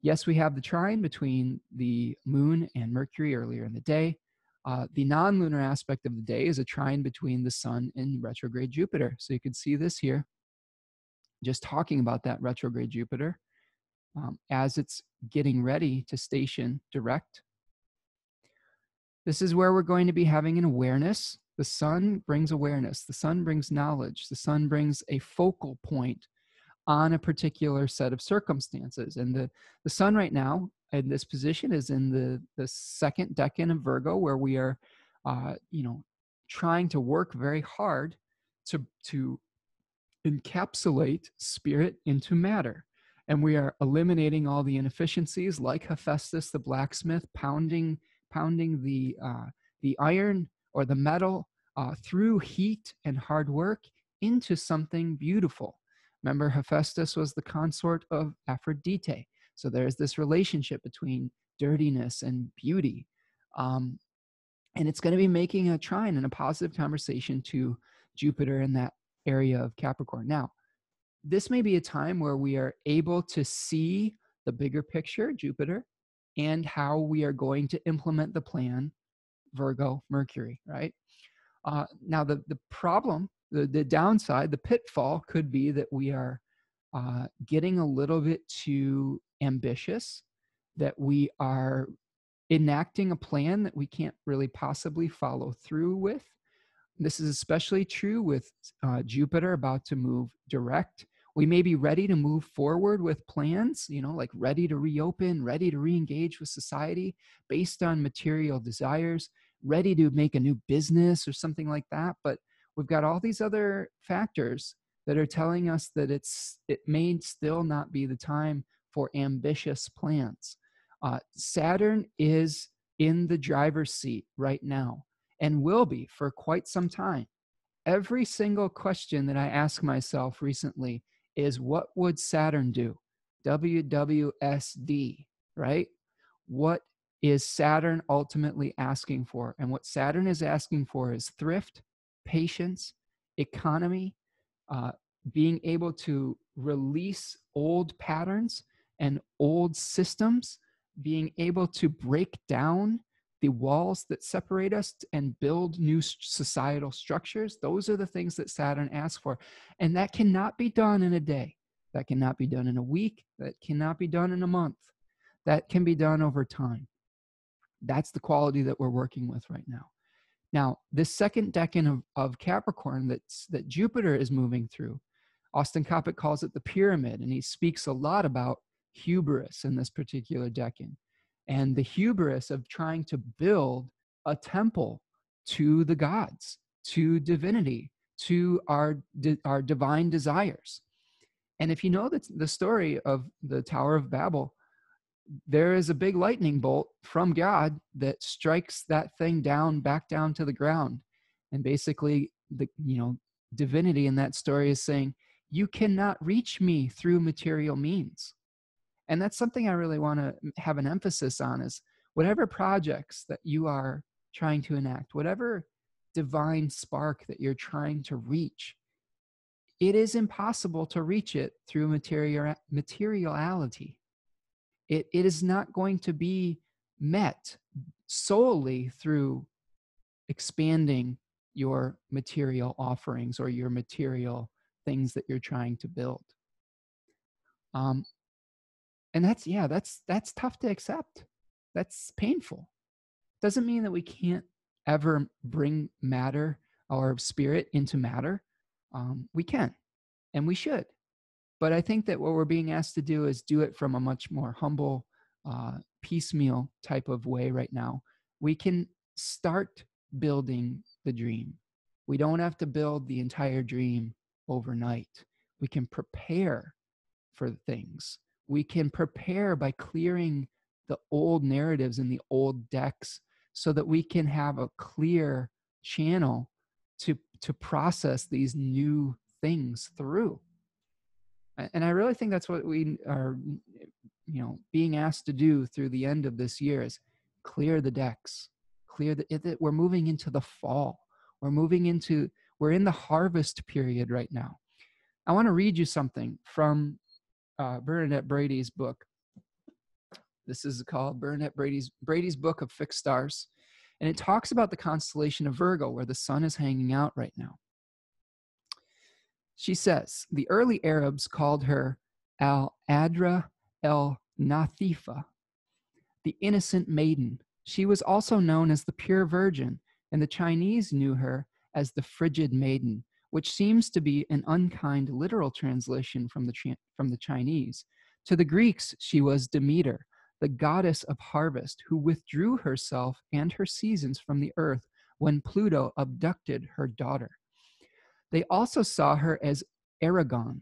Yes, we have the trine between the moon and Mercury earlier in the day. The non-lunar aspect of the day is a trine between the sun and retrograde Jupiter. So you can see this here, just talking about that retrograde Jupiter as it's getting ready to station direct. This is where we're going to be having an awareness. The sun brings awareness. The sun brings knowledge. The sun brings a focal point on a particular set of circumstances. And the sun right now in this position is in the second decan of Virgo, where we are, trying to work very hard to encapsulate spirit into matter. And we are eliminating all the inefficiencies, like Hephaestus the blacksmith pounding the iron or the metal through heat and hard work into something beautiful. Remember, Hephaestus was the consort of Aphrodite. So there's this relationship between dirtiness and beauty. And it's going to be making a trine and a positive conversation to Jupiter in that area of Capricorn. Now, this may be a time where we are able to see the bigger picture, Jupiter, and how we are going to implement the plan, Virgo, Mercury, right? Now, the problem, the downside, the pitfall could be that we are getting a little bit too ambitious, that we are enacting a plan that we can't really possibly follow through with. This is especially true with Jupiter about to move direct. We may be ready to move forward with plans, like ready to reopen, ready to re-engage with society based on material desires, ready to make a new business or something like that. But we've got all these other factors that are telling us that it may still not be the time for ambitious plans. Saturn is in the driver's seat right now and will be for quite some time. Every single question that I ask myself recently is, what would Saturn do? WWSD, right? What is Saturn ultimately asking for? And what Saturn is asking for is thrift, patience, economy, being able to release old patterns and old systems, being able to break down the walls that separate us and build new societal structures. Those are the things that Saturn asks for. And that cannot be done in a day. That cannot be done in a week. That cannot be done in a month. That can be done over time. That's the quality that we're working with right now. Now, this second decan of Capricorn that Jupiter is moving through, Austin Coppock calls it the pyramid, and he speaks a lot about hubris in this particular decan, and the hubris of trying to build a temple to the gods, to divinity, to our divine desires. And if you know the story of the Tower of Babel, there is a big lightning bolt from God that strikes that thing back down to the ground. And basically, the divinity in that story is saying, you cannot reach me through material means. And that's something I really want to have an emphasis on, is whatever projects that you are trying to enact, whatever divine spark that you're trying to reach, it is impossible to reach it through materiality. It is not going to be met solely through expanding your material offerings or your material things that you're trying to build. And that's tough to accept. That's painful. Doesn't mean that we can't ever bring matter or spirit into matter. We can, and we should. But I think that what we're being asked to do is do it from a much more humble, piecemeal type of way right now. We can start building the dream. We don't have to build the entire dream overnight. We can prepare for things. We can prepare by clearing the old narratives and the old decks so that we can have a clear channel to process these new things through. And I really think that's what we are, being asked to do through the end of this year, is clear the decks, we're moving into the fall. We're in the harvest period right now. I want to read you something from Bernadette Brady's book. This is called Bernadette Brady's Book of Fixed Stars. And it talks about the constellation of Virgo, where the sun is hanging out right now. She says, the early Arabs called her Al-Adra el-Nathifa, the innocent maiden. She was also known as the pure virgin, and the Chinese knew her as the frigid maiden, which seems to be an unkind literal translation from the Chinese. To the Greeks, she was Demeter, the goddess of harvest, who withdrew herself and her seasons from the earth when Pluto abducted her daughter. They also saw her as Aragon,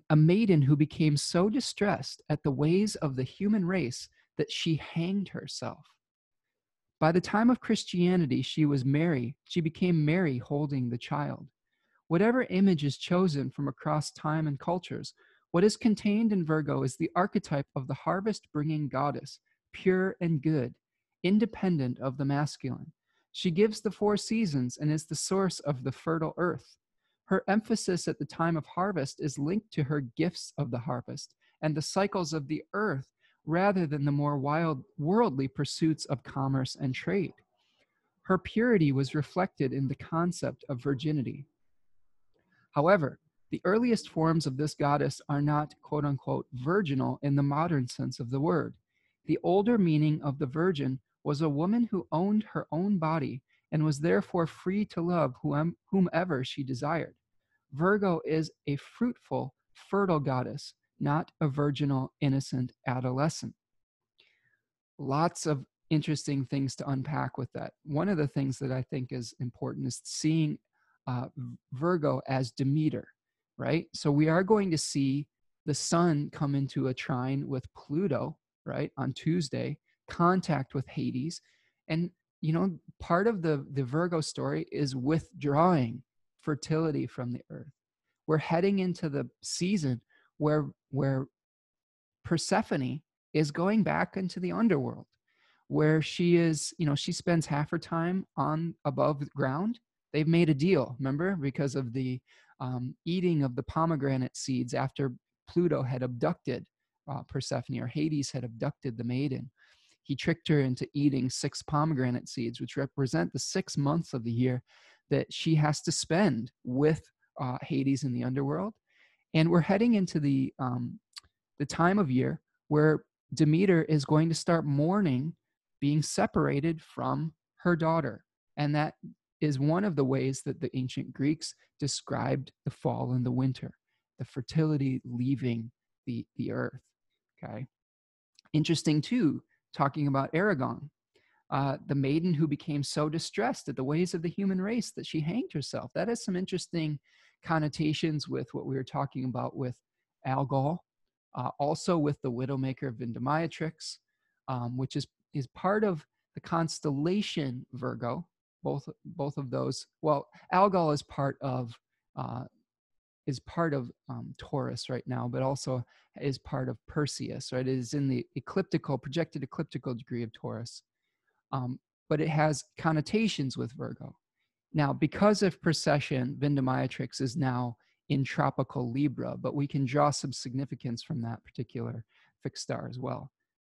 a maiden who became so distressed at the ways of the human race that she hanged herself. By the time of Christianity, she became Mary holding the child. Whatever image is chosen from across time and cultures, what is contained in Virgo is the archetype of the harvest-bringing goddess, pure and good, independent of the masculine. She gives the 4 seasons and is the source of the fertile earth. Her emphasis at the time of harvest is linked to her gifts of the harvest and the cycles of the earth rather than the more worldly pursuits of commerce and trade. Her purity was reflected in the concept of virginity. However, the earliest forms of this goddess are not, quote unquote, virginal in the modern sense of the word. The older meaning of the virgin was a woman who owned her own body and was therefore free to love whomever she desired. Virgo is a fruitful, fertile goddess, not a virginal, innocent adolescent. Lots of interesting things to unpack with that. One of the things that I think is important is seeing Virgo as Demeter, right? So we are going to see the sun come into a trine with Pluto, right, on Tuesday, contact with Hades. And, you know, part of the Virgo story is withdrawing fertility from the earth. We're heading into the season where Persephone is going back into the underworld, where she is, you know, she spends half her time above ground. They've made a deal, remember, because of the eating of the pomegranate seeds after Pluto had abducted Persephone, or Hades had abducted the maiden. He tricked her into eating 6 pomegranate seeds, which represent the 6 months of the year that she has to spend with Hades in the underworld. And we're heading into the time of year where Demeter is going to start mourning being separated from her daughter. And that is one of the ways that the ancient Greeks described the fall and the winter, the fertility leaving the earth, okay? Interesting too, talking about Aragon, the maiden who became so distressed at the ways of the human race that she hanged herself. That has some interesting connotations with what we were talking about with Algol, also with the Widowmaker Vindemiatrix, which is part of the constellation Virgo. Both of those. Well, Algol is part of Taurus right now, but also is part of Perseus. Right, it is in the projected ecliptical degree of Taurus, but it has connotations with Virgo. Now, because of precession, Vindemiatrix is now in tropical Libra, but we can draw some significance from that particular fixed star as well.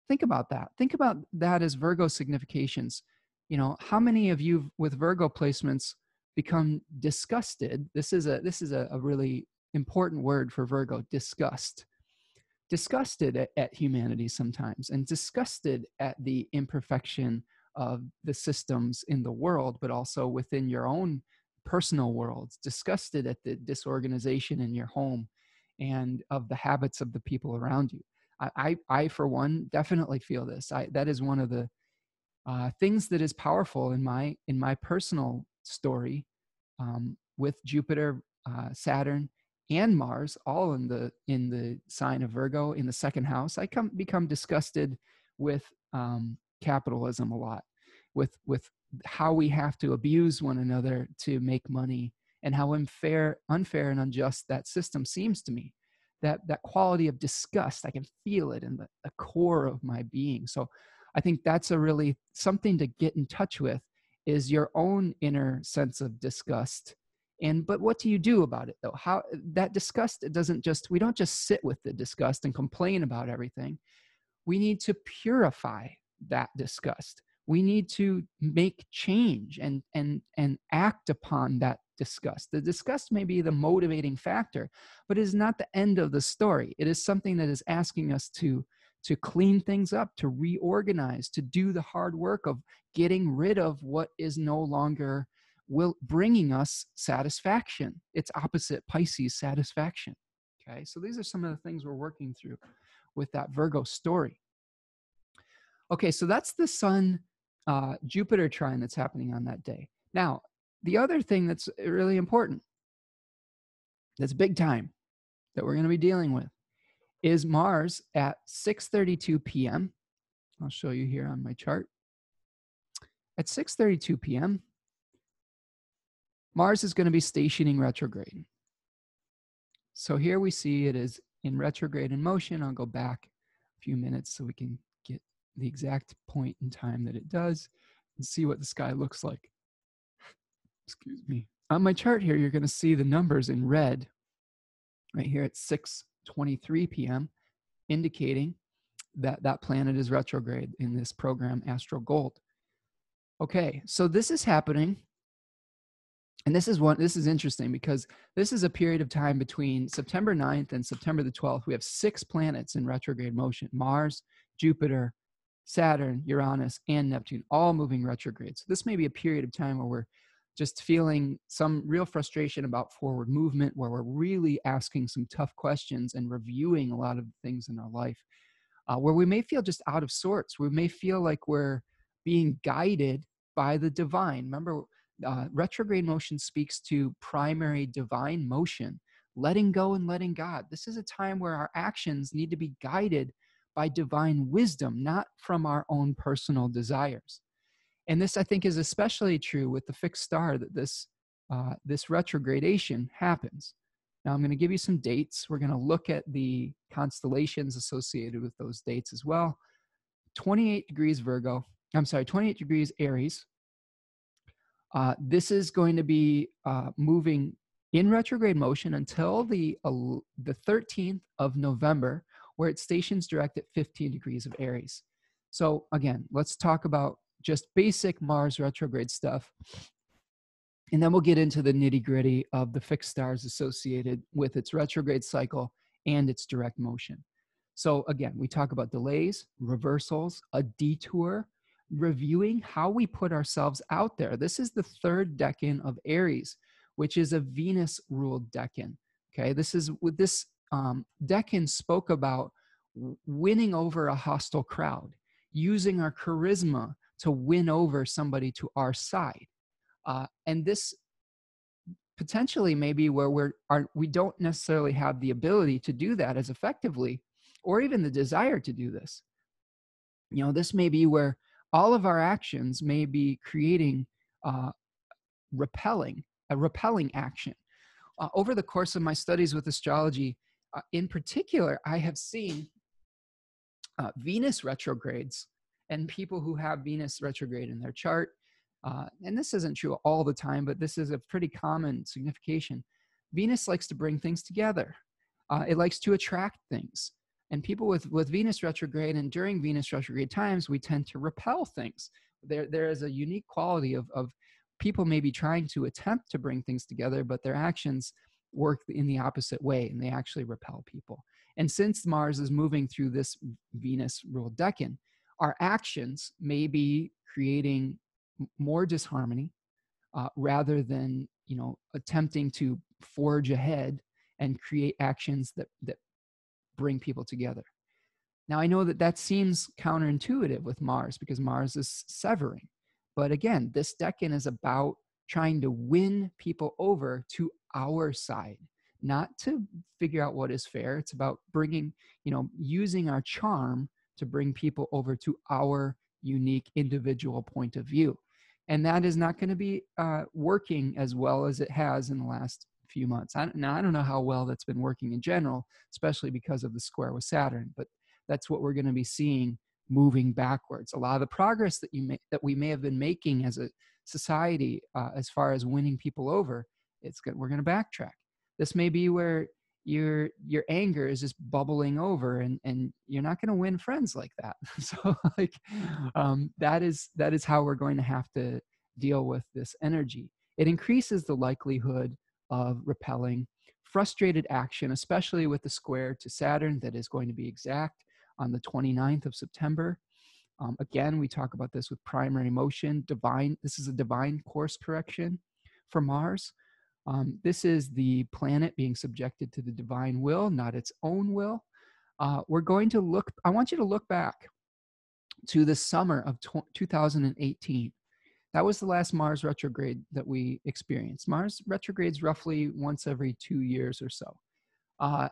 Think about that. Think about that as Virgo significations. You know, how many of you with Virgo placements become disgusted? This is a really important word for Virgo, disgust. Disgusted at humanity sometimes, and disgusted at the imperfection of the systems in the world, but also within your own personal worlds, disgusted at the disorganization in your home and of the habits of the people around you. I for one, definitely feel this. That is one of the things that is powerful in my personal story, with Jupiter, Saturn, and Mars, all in the sign of Virgo in the 2nd house. I become disgusted with capitalism a lot, with how we have to abuse one another to make money, and how unfair and unjust that system seems to me. That quality of disgust, I can feel it in the core of my being. So I think that's a really something to get in touch with is your own inner sense of disgust. But what do you do about it though? How that disgust, we don't just sit with the disgust and complain about everything. We need to purify that disgust. We need to make change and act upon that disgust. The disgust may be the motivating factor, but it is not the end of the story. It is something that is asking us to clean things up, to reorganize, to do the hard work of getting rid of what is no longer bringing us satisfaction. It's opposite Pisces, satisfaction. Okay, so these are some of the things we're working through with that Virgo story. Okay, so that's the Sun Jupiter trine that's happening on that day. Now, the other thing that's really important, that's big time, that we're going to be dealing with, is Mars at 6:32 p.m. I'll show you here on my chart. At 6:32 p.m., Mars is going to be stationing retrograde. So here we see it is in retrograde in motion. I'll go back a few minutes so we can get the exact point in time that it does and see what the sky looks like. Excuse me. On my chart here, you're going to see the numbers in red right here at 6:23 p.m., indicating that that planet is retrograde in this program, Astro Gold. Okay, so this is happening. And this is interesting because this is a period of time between September 9th and September the 12th. We have 6 planets in retrograde motion: Mars, Jupiter, Saturn, Uranus, and Neptune, all moving retrograde. So this may be a period of time where we're just feeling some real frustration about forward movement, where we're really asking some tough questions and reviewing a lot of things in our life, where we may feel just out of sorts. We may feel like we're being guided by the divine. Remember, retrograde motion speaks to primary divine motion, letting go and letting God. This is a time where our actions need to be guided by divine wisdom, not from our own personal desires. And this, I think, is especially true with the fixed star that this retrogradation happens. Now, I'm going to give you some dates. We're going to look at the constellations associated with those dates as well. 28 degrees Virgo. I'm sorry, 28 degrees Aries. This is going to be moving in retrograde motion until the 13th of November, where it stations direct at 15 degrees of Aries. So again, let's talk about just basic Mars retrograde stuff, and then we'll get into the nitty-gritty of the fixed stars associated with its retrograde cycle and its direct motion. So again, we talk about delays, reversals, a detour, reviewing how we put ourselves out there. This is the 3rd decan of Aries, which is a Venus-ruled decan. Okay, this decan spoke about winning over a hostile crowd, using our charisma to win over somebody to our side. And this potentially may be where we don't necessarily have the ability to do that as effectively, or even the desire to do this. You know, this may be where all of our actions may be creating a repelling action. Over the course of my studies with astrology, in particular, I have seen Venus retrogrades and people who have Venus retrograde in their chart. And this isn't true all the time, but this is a pretty common signification. Venus likes to bring things together. It likes to attract things. And people with Venus retrograde and during Venus retrograde times, we tend to repel things. There is a unique quality of people maybe trying to attempt to bring things together, but their actions work in the opposite way, and they actually repel people. And since Mars is moving through this Venus-ruled decan, our actions may be creating more disharmony rather than, you know, attempting to forge ahead and create actions that bring people together. Now, I know that seems counterintuitive with Mars because Mars is severing. But again, this decan is about trying to win people over to our side, not to figure out what is fair. It's about bringing, you know, using our charm to bring people over to our unique individual point of view. And that is not going to be working as well as it has in the last few months. I don't know how well that's been working in general, especially because of the square with Saturn, but that's what we're going to be seeing moving backwards. A lot of the progress that we may have been making as a society as far as winning people over, we're going to backtrack. This may be where your anger is just bubbling over, and you're not going to win friends like that. So like that is how we're going to have to deal with this energy. It increases the likelihood of repelling frustrated action, especially with the square to Saturn that is going to be exact on the 29th of September. Again, we talk about this with primary motion, divine. This is a divine course correction for Mars. This is the planet being subjected to the divine will, not its own will. We're going to look, I want you to look back to the summer of 2018. That was the last Mars retrograde that we experienced. Mars retrogrades roughly once every 2 years or so.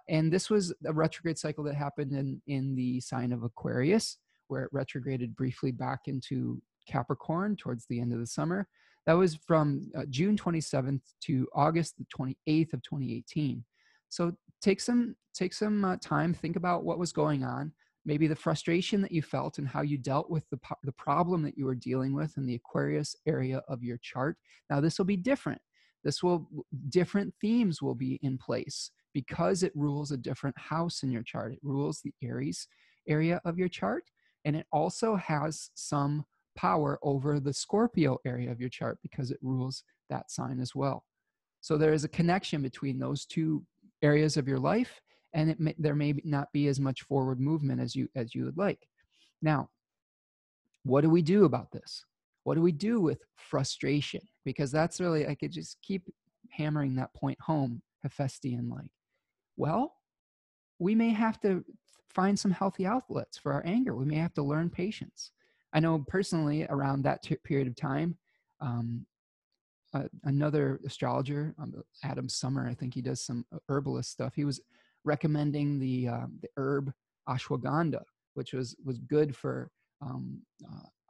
And this was a retrograde cycle that happened in the sign of Aquarius, where it retrograded briefly back into Capricorn towards the end of the summer. That was from June 27th to August the 28th of 2018. So take some time, think about what was going on, maybe the frustration that you felt and how you dealt with the problem that you were dealing with in the Aquarius area of your chart. Now this will be different. Different themes will be in place because it rules a different house in your chart. It rules the Aries area of your chart, and it also has some power over the Scorpio area of your chart because it rules that sign as well. So there is a connection between those two areas of your life, and there may not be as much forward movement as you would like. Now, what do we do about this? What do we do with frustration? Because that's really, I could just keep hammering that point home, Hephaestian-like. Well, we may have to find some healthy outlets for our anger. We may have to learn patience. I know personally around that period of time, another astrologer, Adam Summer, I think he does some herbalist stuff. He was recommending the herb ashwagandha, which was good for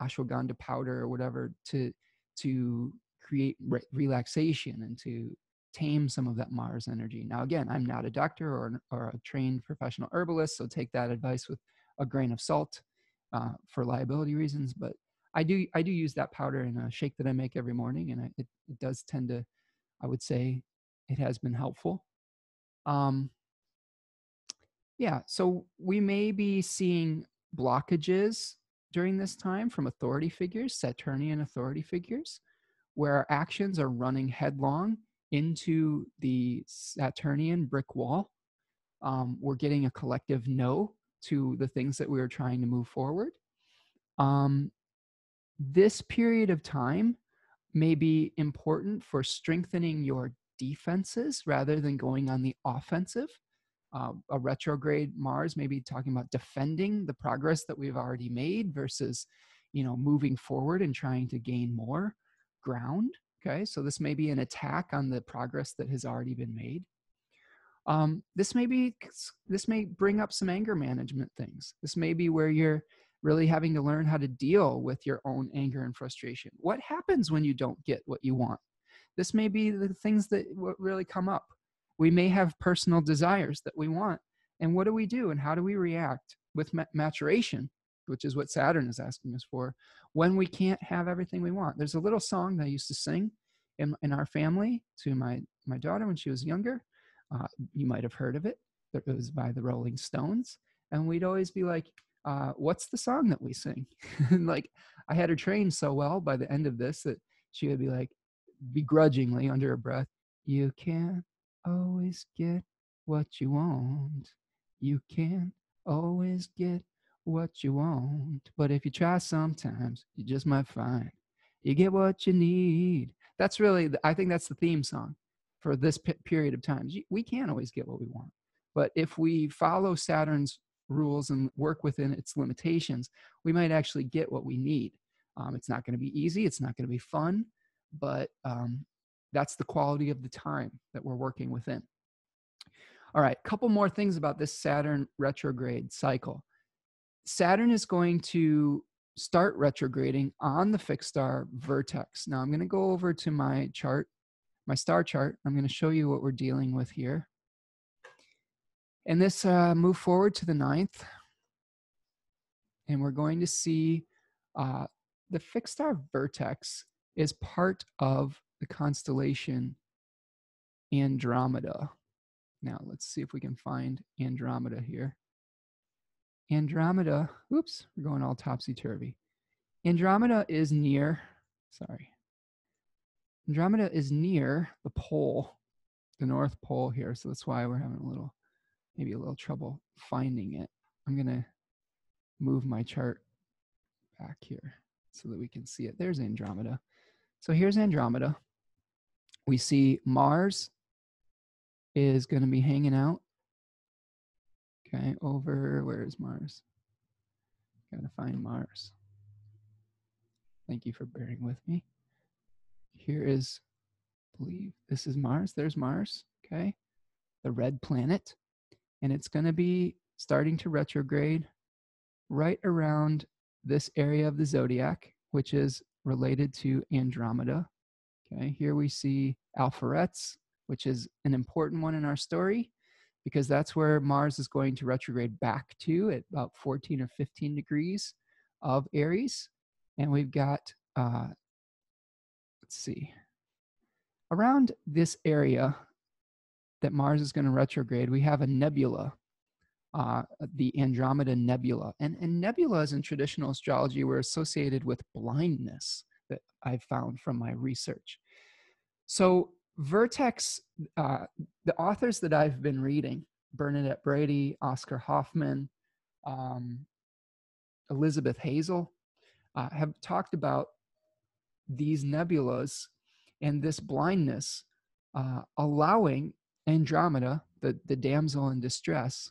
ashwagandha powder or whatever to create relaxation and to tame some of that Mars energy. Now, again, I'm not a doctor or a trained professional herbalist, so take that advice with a grain of salt for liability reasons. But I do use that powder in a shake that I make every morning, and it does tend to, I would say, it has been helpful. Yeah, so we may be seeing blockages during this time from authority figures, Saturnian authority figures, where our actions are running headlong into the Saturnian brick wall. We're getting a collective no to the things that we were trying to move forward. This period of time may be important for strengthening your defenses rather than going on the offensive. A retrograde Mars may be talking about defending the progress that we've already made versus, moving forward and trying to gain more ground. Okay, so this may be an attack on the progress that has already been made. This may bring up some anger management things. This may be where you're really having to learn how to deal with your own anger and frustration. What happens when you don't get what you want? This may be the things that really come up. We may have personal desires that we want. And what do we do? And how do we react with maturation, which is what Saturn is asking us for, when we can't have everything we want? There's a little song that I used to sing in our family to my daughter when she was younger. You might have heard of it. It was by the Rolling Stones. And we'd always be like, what's the song that we sing? And like, I had her trained so well by the end of this that she would be like, begrudgingly under her breath, you can't always get what you want. You can't always get what you want. But if you try sometimes, you just might find you get what you need. That's really, I think that's the theme song for this period of time. We can't always get what we want. But if we follow Saturn's rules and work within its limitations, we might actually get what we need. It's not going to be easy. It's not going to be fun. But that's the quality of the time that we're working within. All right, a couple more things about this Saturn retrograde cycle. Saturn is going to start retrograding on the fixed star VERTEX. Now I'm going to go over to my chart, my star chart. I'm going to show you what we're dealing with here. And this move forward to the 9th. And we're going to see the fixed star VERTEX is part of the constellation Andromeda. Now, let's see if we can find Andromeda here. Andromeda, oops, we're going all topsy-turvy. Andromeda is near, Andromeda is near the pole, the North Pole here. So that's why we're having maybe a little trouble finding it. I'm going to move my chart back here so that we can see it. There's Andromeda. So here's Andromeda. We see Mars is going to be hanging out. Okay, where is Mars? Got to find Mars. Thank you for bearing with me. Here is, I believe this is Mars. There's Mars, okay? The red planet. And it's going to be starting to retrograde right around this area of the zodiac, which is related to Andromeda. Okay, here we see Alpheretz, which is an important one in our story because that's where Mars is going to retrograde back to at about 14 or 15 degrees of Aries. And we've got, let's see, around this area that Mars is going to retrograde, we have a nebula, the Andromeda Nebula. And nebulas in traditional astrology were associated with blindness that I've found from my research. So VERTEX, the authors that I've been reading, Bernadette Brady, Oscar Hoffman, Elizabeth Hazel, have talked about these nebulas and this blindness allowing Andromeda, the damsel in distress,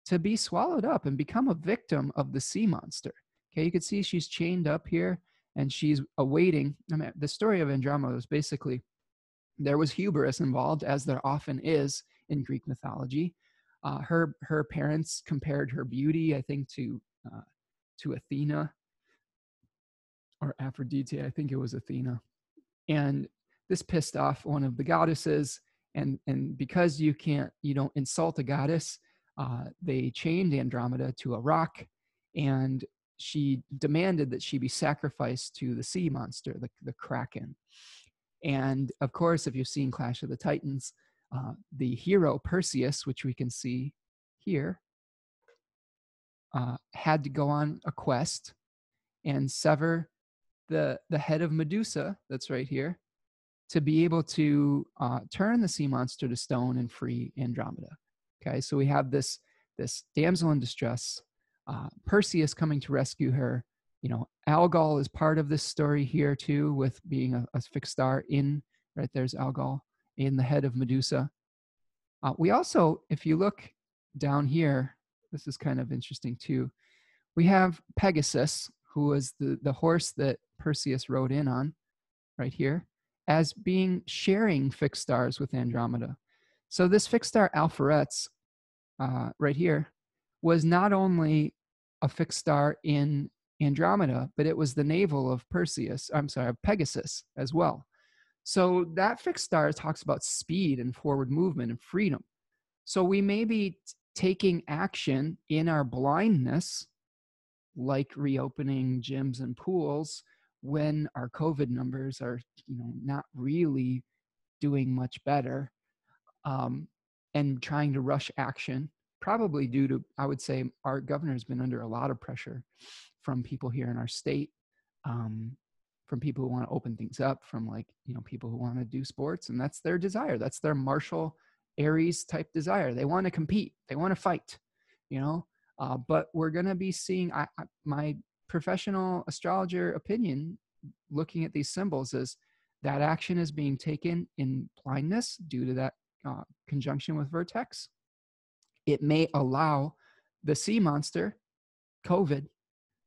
to be swallowed up and become a victim of the sea monster. Okay, you can see she's chained up here and she's awaiting. I mean, the story of Andromeda was basically there was hubris involved, as there often is in Greek mythology. Her parents compared her beauty, I think, to Athena or Aphrodite. I think it was Athena. And this pissed off one of the goddesses. And because you don't insult a goddess, they chained Andromeda to a rock, and she demanded that she be sacrificed to the sea monster, the Kraken. And of course, if you've seen Clash of the Titans, the hero Perseus, which we can see here, had to go on a quest and sever the head of Medusa, that's right here, to be able to turn the sea monster to stone and free Andromeda. Okay, so we have this damsel in distress, Perseus coming to rescue her. You know, Algol is part of this story here too, with being a fixed star right there's Algol in the head of Medusa. We also, if you look down here, this is kind of interesting too. We have Pegasus, who was the horse that Perseus rode in on, right here, as being sharing fixed stars with Andromeda. So this fixed star Alpheretz, right here, was not only a fixed star in Andromeda, but it was the navel of Pegasus as well. So that fixed star talks about speed and forward movement and freedom. So we may be taking action in our blindness, like reopening gyms and pools when our COVID numbers are, not really doing much better, and trying to rush action, probably due to, I would say, our governor's been under a lot of pressure from people here in our state, from people who want to open things up, from people who want to do sports, and that's their desire. That's their Martial Aries type desire. They want to compete. They want to fight, but we're going to be seeing, my professional astrologer opinion, looking at these symbols, is that action is being taken in blindness due to that conjunction with Vertex. It may allow the sea monster, COVID,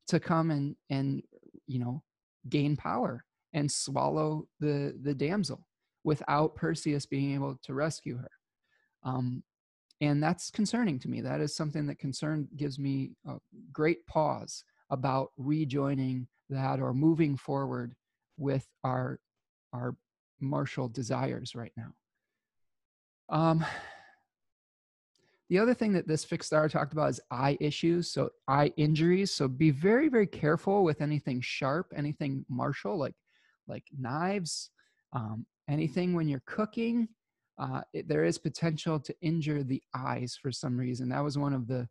to come and gain power and swallow the damsel without Perseus being able to rescue her. And that's concerning to me. That is something that gives me a great pause about rejoining that or moving forward with our martial desires right now. The other thing that this fixed star talked about is eye issues, so eye injuries. So be very, very careful with anything sharp, anything martial, like knives, anything when you're cooking. There is potential to injure the eyes for some reason. That was one of the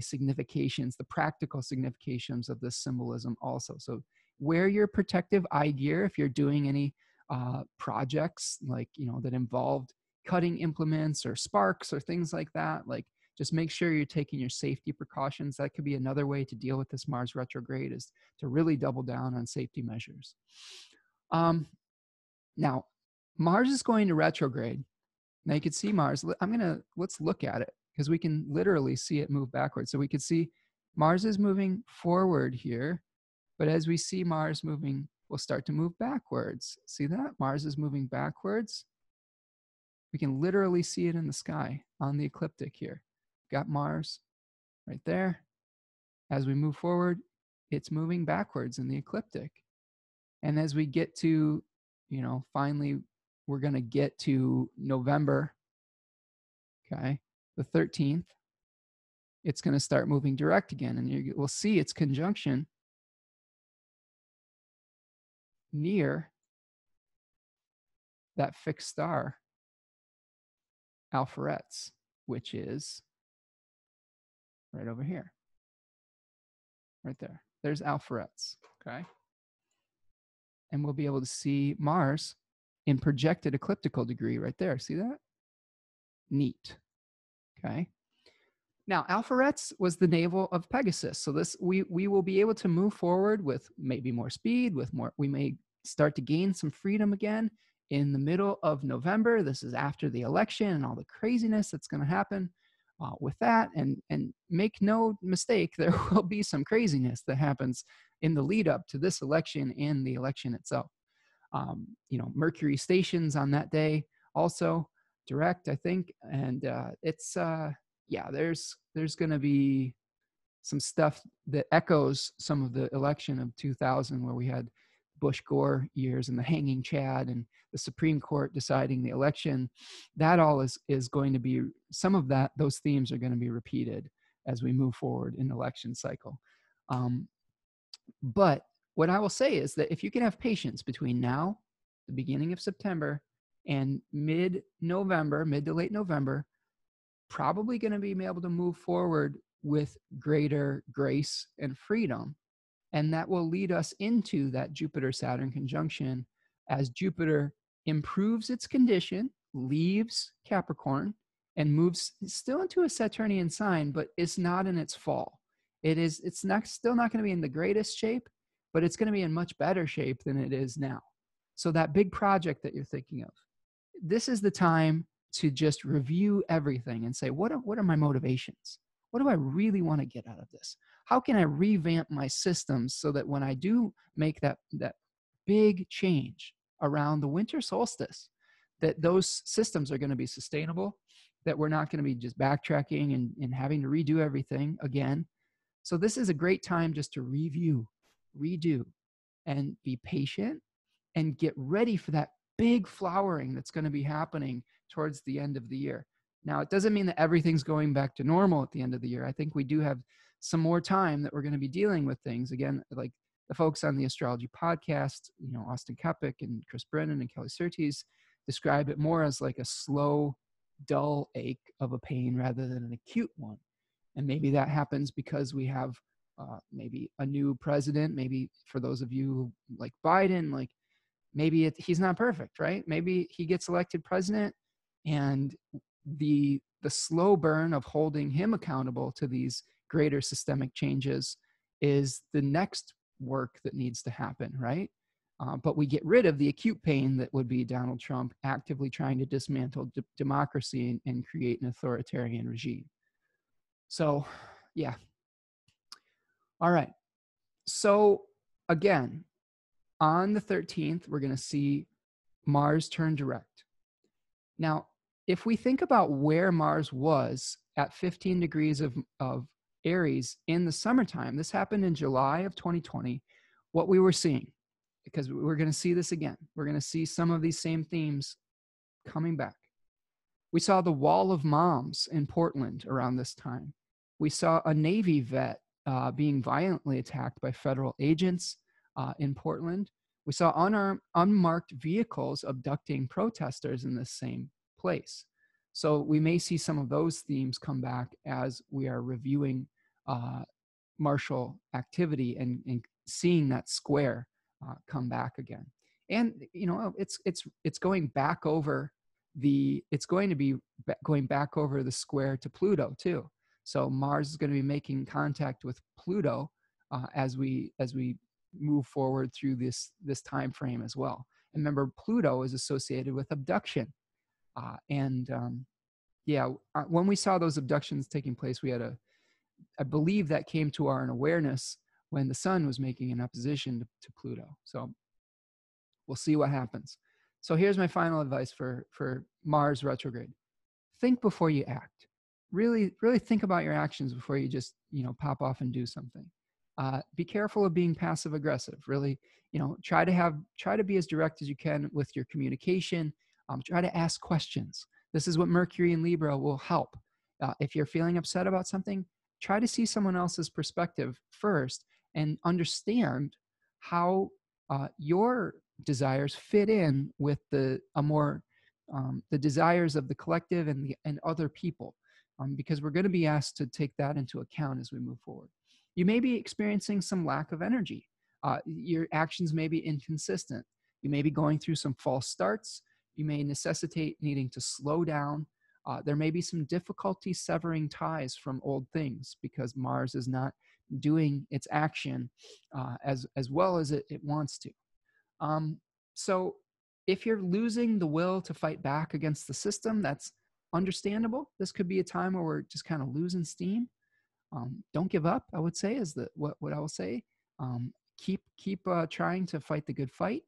significations, the practical significations of this symbolism also. So wear your protective eye gear if you're doing any projects like, that involved cutting implements or sparks or things like that. Like, just make sure you're taking your safety precautions. That could be another way to deal with this Mars retrograde, is to really double down on safety measures. Now, Mars is going to retrograde. Now you can see Mars. Let's look at it, because we can literally see it move backwards. So we can see Mars is moving forward here, but as we see Mars moving, we'll start to move backwards. See that? Mars is moving backwards. We can literally see it in the sky on the ecliptic here. Got Mars right there. As we move forward, it's moving backwards in the ecliptic. And as we get to, finally, we're going to get to November, okay, the 13th, it's going to start moving direct again. And we'll see its conjunction near that fixed star, Alpheretz, which is right over here, right there. There's Alpheretz, okay? And we'll be able to see Mars in projected ecliptical degree right there. See that? Neat, okay? Now, Alpheretz was the navel of Pegasus. So this, we will be able to move forward with maybe more speed, we may start to gain some freedom again in the middle of November. This is after the election and all the craziness that's going to happen with that. And make no mistake, there will be some craziness that happens in the lead up to this election and the election itself. Mercury stations on that day also direct, I think. And there's going to be some stuff that echoes some of the election of 2000, where we had Bush-Gore years and the hanging Chad and the Supreme Court deciding the election. That all is going to be, some of those themes are going to be repeated as we move forward in the election cycle. But what I will say is that if you can have patience between now, the beginning of September, and mid-November, mid to late November, probably going to be able to move forward with greater grace and freedom. And that will lead us into that Jupiter-Saturn conjunction as Jupiter improves its condition, leaves Capricorn, and moves still into a Saturnian sign, but it's not in its fall. It's still not going to be in the greatest shape, but it's going to be in much better shape than it is now. So that big project that you're thinking of, this is the time to just review everything and say, what are my motivations? What do I really want to get out of this? How can I revamp my systems so that when I do make that big change around the winter solstice, that those systems are going to be sustainable, that we're not going to be just backtracking and having to redo everything again. So this is a great time just to review, redo, and be patient and get ready for that big flowering that's going to be happening towards the end of the year. Now, it doesn't mean that everything's going back to normal at the end of the year. I think we do have some more time that we're going to be dealing with things. Again, like the folks on the Astrology podcast, Austin Kepik and Chris Brennan and Kelly Surtees describe it more as like a slow, dull ache of a pain rather than an acute one. And maybe that happens because we have maybe a new president. Maybe for those of you like Biden, like maybe he's not perfect, right? Maybe he gets elected president and the slow burn of holding him accountable to these greater systemic changes is the next work that needs to happen, right? But we get rid of the acute pain that would be Donald Trump actively trying to dismantle democracy and create an authoritarian regime. So, yeah. All right. So again, on the 13th, we're going to see Mars turn direct. Now, if we think about where Mars was at 15 degrees of Aries in the summertime, this happened in July of 2020, what we were seeing, because we're going to see this again. We're going to see some of these same themes coming back. We saw the Wall of Moms in Portland around this time. We saw a Navy vet being violently attacked by federal agents in Portland. We saw unmarked vehicles abducting protesters in this same place. So we may see some of those themes come back as we are reviewing martial activity and seeing that square come back again. And it's going back over it's going to be going back over the square to Pluto too. So Mars is going to be making contact with Pluto as we move forward through this time frame as well. And remember, Pluto is associated with abduction, when we saw those abductions taking place, we had I believe that came to our awareness when the sun was making an opposition to Pluto. So we'll see what happens. So here's my final advice for Mars retrograde. Think before you act. Really think about your actions before you just, pop off and do something. Be careful of being passive aggressive. Really, try to be as direct as you can with your communication. Try to ask questions. This is what Mercury and Libra will help. If you're feeling upset about something, try to see someone else's perspective first and understand how your desires fit in with the desires of the collective and other people, because we're going to be asked to take that into account as we move forward. You may be experiencing some lack of energy. Your actions may be inconsistent. You may be going through some false starts. You may necessitate needing to slow down. There may be some difficulty severing ties from old things because Mars is not doing its action as well as it wants to. So if you're losing the will to fight back against the system, that's understandable. This could be a time where we're just kind of losing steam. Don't give up, I would say, is what I will say. Keep trying to fight the good fight,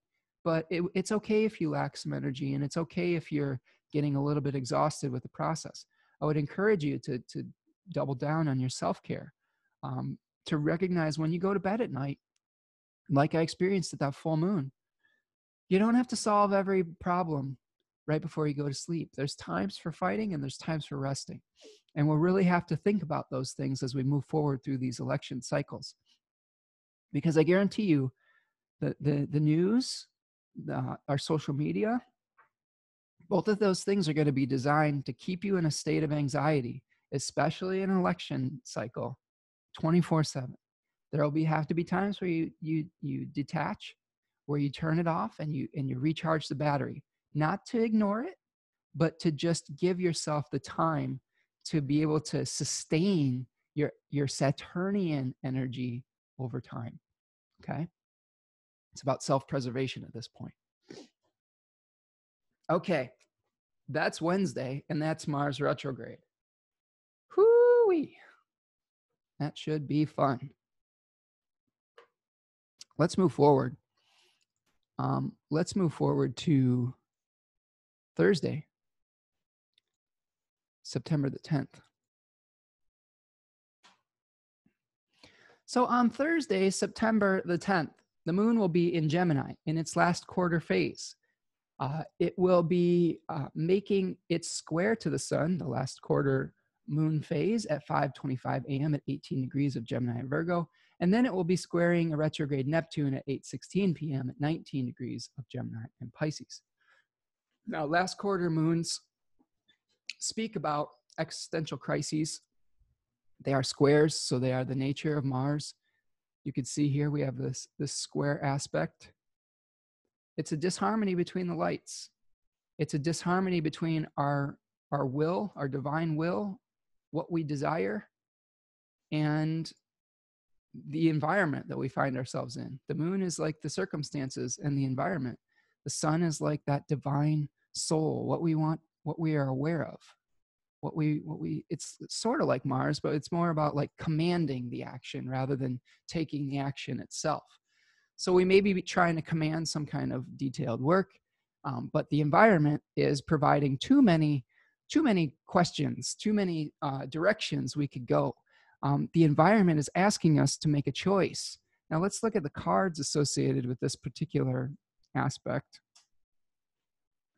but it's okay if you lack some energy, and it's okay if you're getting a little bit exhausted with the process. I would encourage you to double down on your self-care, to recognize when you go to bed at night, like I experienced at that full moon, you don't have to solve every problem right before you go to sleep. There's times for fighting and there's times for resting. And we'll really have to think about those things as we move forward through these election cycles. Because I guarantee you that the news, our social media, both of those things are going to be designed to keep you in a state of anxiety, especially in an election cycle, 24/7. There will have to be times where you detach, where you turn it off and you recharge the battery, not to ignore it, but to just give yourself the time to be able to sustain your Saturnian energy over time. Okay? It's about self-preservation at this point. Okay, that's Wednesday, and that's Mars retrograde. Whoo-wee. That should be fun. Let's move forward. Let's move forward to Thursday, September the 10th. So on Thursday, September the 10th, the moon will be in Gemini in its last quarter phase. It will be making its square to the sun, the last quarter moon phase, at 5:25 a.m. at 18 degrees of Gemini and Virgo. And then it will be squaring a retrograde Neptune at 8:16 p.m. at 19 degrees of Gemini and Pisces. Now, last quarter moons speak about existential crises. They are squares, so they are the nature of Mars. You can see here we have this square aspect. It's a disharmony between the lights. It's a disharmony between our will, our divine will, what we desire, and the environment that we find ourselves in. The moon is like the circumstances and the environment. The sun is like that divine soul, what we want, what we are aware of. It's sort of like Mars, but it's more about like commanding the action rather than taking the action itself. So we may be trying to command some kind of detailed work, but the environment is providing too many questions, too many directions we could go. The environment is asking us to make a choice. Now let's look at the cards associated with this particular aspect.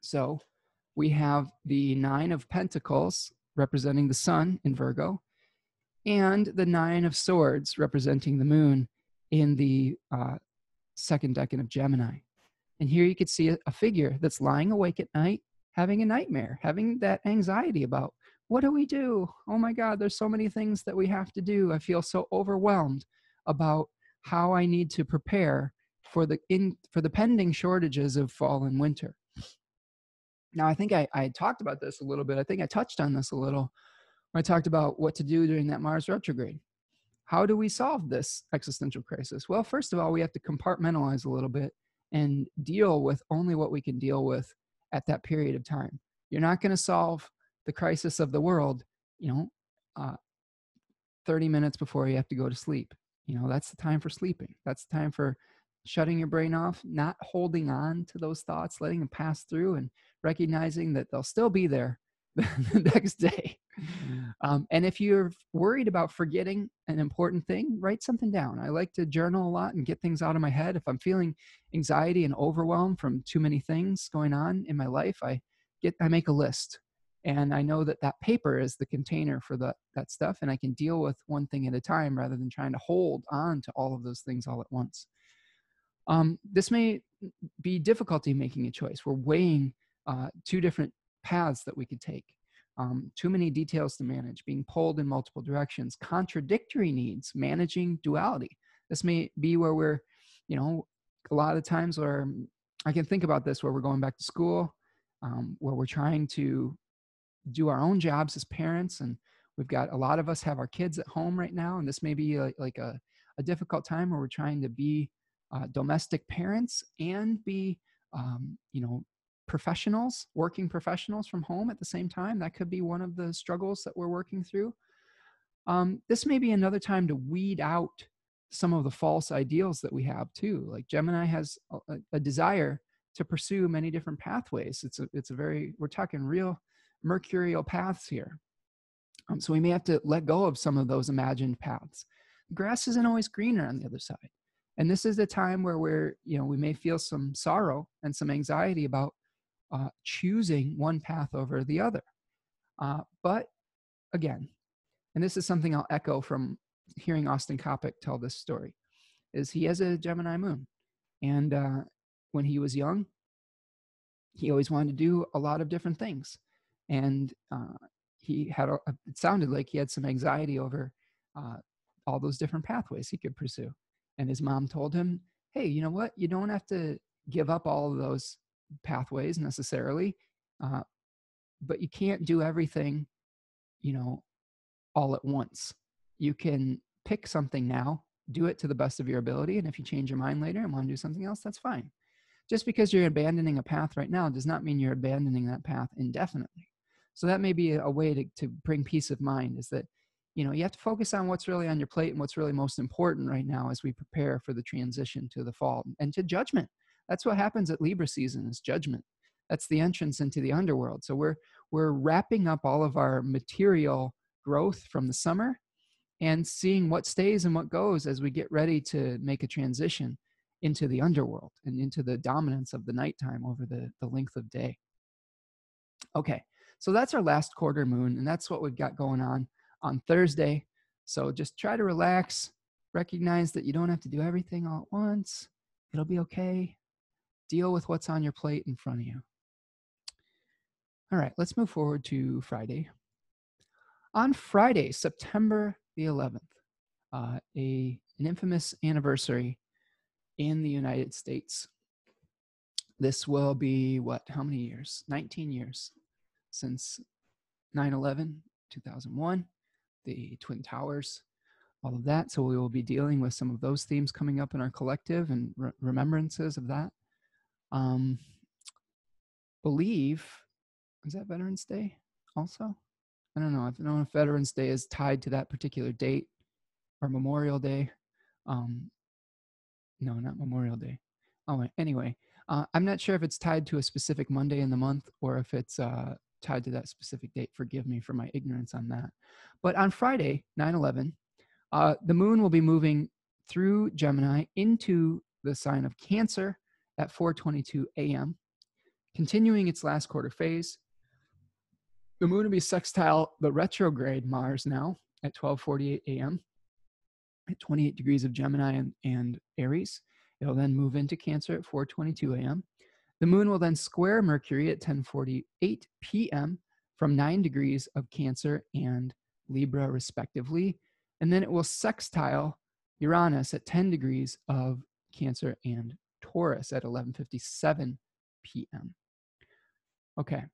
So we have the 9 of Pentacles representing the sun in Virgo, and the 9 of Swords representing the moon in the second decan of Gemini. And here you could see a figure that's lying awake at night, having a nightmare, having that anxiety about, what do we do? Oh my God, there's so many things that we have to do. I feel so overwhelmed about how I need to prepare for the pending shortages of fall and winter. Now, I think I talked about this a little bit. I think I touched on this a little when I talked about what to do during that Mars retrograde. How do we solve this existential crisis? Well, first of all, we have to compartmentalize a little bit and deal with only what we can deal with at that period of time. You're not going to solve the crisis of the world, 30 minutes before you have to go to sleep. That's the time for sleeping. That's the time for shutting your brain off, not holding on to those thoughts, letting them pass through and recognizing that they'll still be there the next day. And if you're worried about forgetting an important thing, write something down. I like to journal a lot and get things out of my head. If I'm feeling anxiety and overwhelm from too many things going on in my life, I make a list. And I know that paper is the container for that stuff, and I can deal with one thing at a time rather than trying to hold on to all of those things all at once. This may be difficulty making a choice. We're weighing two different paths that we could take. Too many details to manage, being pulled in multiple directions, contradictory needs, managing duality. This may be where we're, a lot of times where I can think about this, where we're going back to school, where we're trying to do our own jobs as parents. And we've got a lot of us have our kids at home right now. And this may be like a difficult time where we're trying to be domestic parents and be, working professionals from home at the same time. That could be one of the struggles that we're working through. This may be another time to weed out some of the false ideals that we have too. Like Gemini has a desire to pursue many different pathways. We're talking real mercurial paths here. So we may have to let go of some of those imagined paths. Grass isn't always greener on the other side. And this is a time where we may feel some sorrow and some anxiety about choosing one path over the other. But again, and this is something I'll echo from hearing Austin Coppock tell this story, is he has a Gemini moon. And when he was young, he always wanted to do a lot of different things. And it sounded like he had some anxiety over all those different pathways he could pursue. And his mom told him, hey, you know what? You don't have to give up all of those pathways necessarily, but you can't do everything, all at once. You can pick something now, do it to the best of your ability. And if you change your mind later and want to do something else, that's fine. Just because you're abandoning a path right now does not mean you're abandoning that path indefinitely. So that may be a way to bring peace of mind, is that, you have to focus on what's really on your plate and what's really most important right now as we prepare for the transition to the fall and to judgment. That's what happens at Libra season, is judgment. That's the entrance into the underworld. So we're wrapping up all of our material growth from the summer and seeing what stays and what goes as we get ready to make a transition into the underworld and into the dominance of the nighttime over the length of day. Okay, so that's our last quarter moon, and that's what we've got going on Thursday. So just try to relax, recognize that you don't have to do everything all at once. It'll be okay. Deal with what's on your plate in front of you. All right, let's move forward to Friday. On Friday, September the 11th, an infamous anniversary in the United States. This will be how many years? 19 years since 9/11, 2001, the Twin Towers, all of that. So we will be dealing with some of those themes coming up in our collective and remembrances of that. Is that Veterans Day also? I don't know. I don't know if Veterans Day is tied to that particular date or Memorial Day. No, not Memorial Day. Oh, anyway, I'm not sure if it's tied to a specific Monday in the month or if it's tied to that specific date. Forgive me for my ignorance on that. But on Friday, 9/11, the moon will be moving through Gemini into the sign of Cancer at 4:22 a.m., continuing its last quarter phase. The moon will be sextile the retrograde Mars now at 12:48 a.m. at 28 degrees of Gemini and Aries. It'll then move into Cancer at 4:22 a.m. The moon will then square Mercury at 10:48 p.m. from 9 degrees of Cancer and Libra, respectively. And then it will sextile Uranus at 10 degrees of Cancer and Taurus at 11:57 p.m. Okay.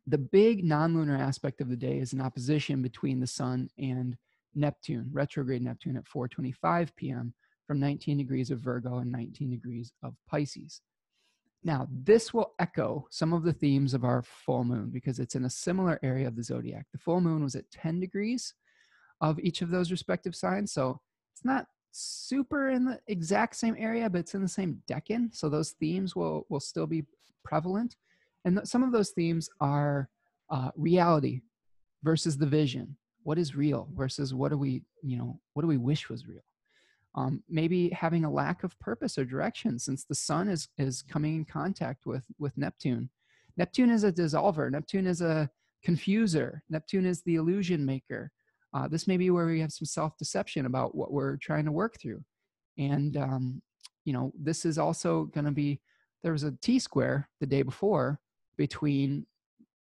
The big non-lunar aspect of the day is an opposition between the Sun and Neptune, retrograde Neptune at 4:25 p.m. from 19 degrees of Virgo and 19 degrees of Pisces. Now, this will echo some of the themes of our full moon because it's in a similar area of the zodiac. The full moon was at 10 degrees of each of those respective signs. So it's not super in the exact same area, but it's in the same decan. So those themes will still be prevalent. And some of those themes are reality versus the vision. What is real versus what do we wish was real? Maybe having a lack of purpose or direction since the Sun is coming in contact with Neptune. Neptune is a dissolver. Neptune is a confuser. Neptune is the illusion maker. This may be where we have some self-deception about what we're trying to work through. And, this is also going to be, there was a T-square the day before between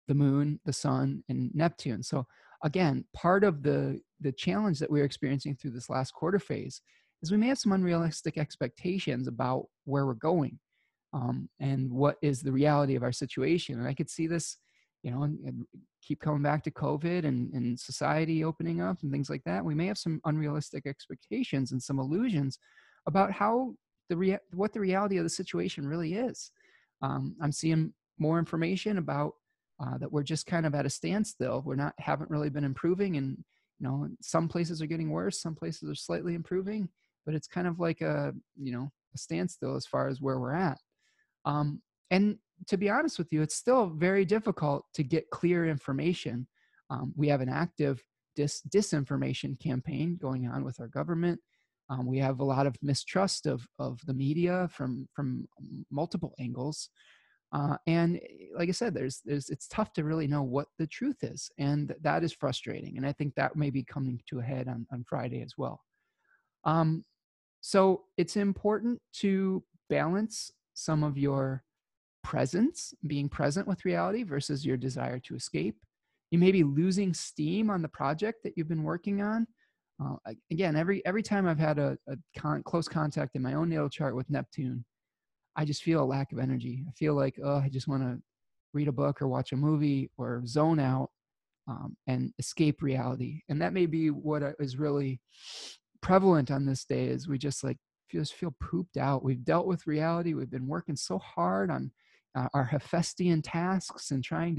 the moon, the Sun, and Neptune. So again, part of the challenge that we're experiencing through this last quarter phase is we may have some unrealistic expectations about where we're going and what is the reality of our situation. And I could see this, and keep coming back to COVID and society opening up and things like that. We may have some unrealistic expectations and some illusions about how what the reality of the situation really is. I'm seeing more information about that we're just kind of at a standstill. Haven't really been improving, and some places are getting worse, some places are slightly improving, but it's kind of like a standstill as far as where we're at. And to be honest with you, it's still very difficult to get clear information. We have an active disinformation campaign going on with our government. We have a lot of mistrust of the media from multiple angles. And like I said, it's tough to really know what the truth is. And that is frustrating. And I think that may be coming to a head on Friday as well. So it's important to balance some of your presence, being present with reality versus your desire to escape. You may be losing steam on the project that you've been working on. Again, every time I've had a close contact in my own natal chart with Neptune, I just feel a lack of energy. I feel like, I just want to read a book or watch a movie or zone out and escape reality. And that may be what is really prevalent on this day is we just feel pooped out. We've dealt with reality. We've been working so hard on our Hephaestian tasks and trying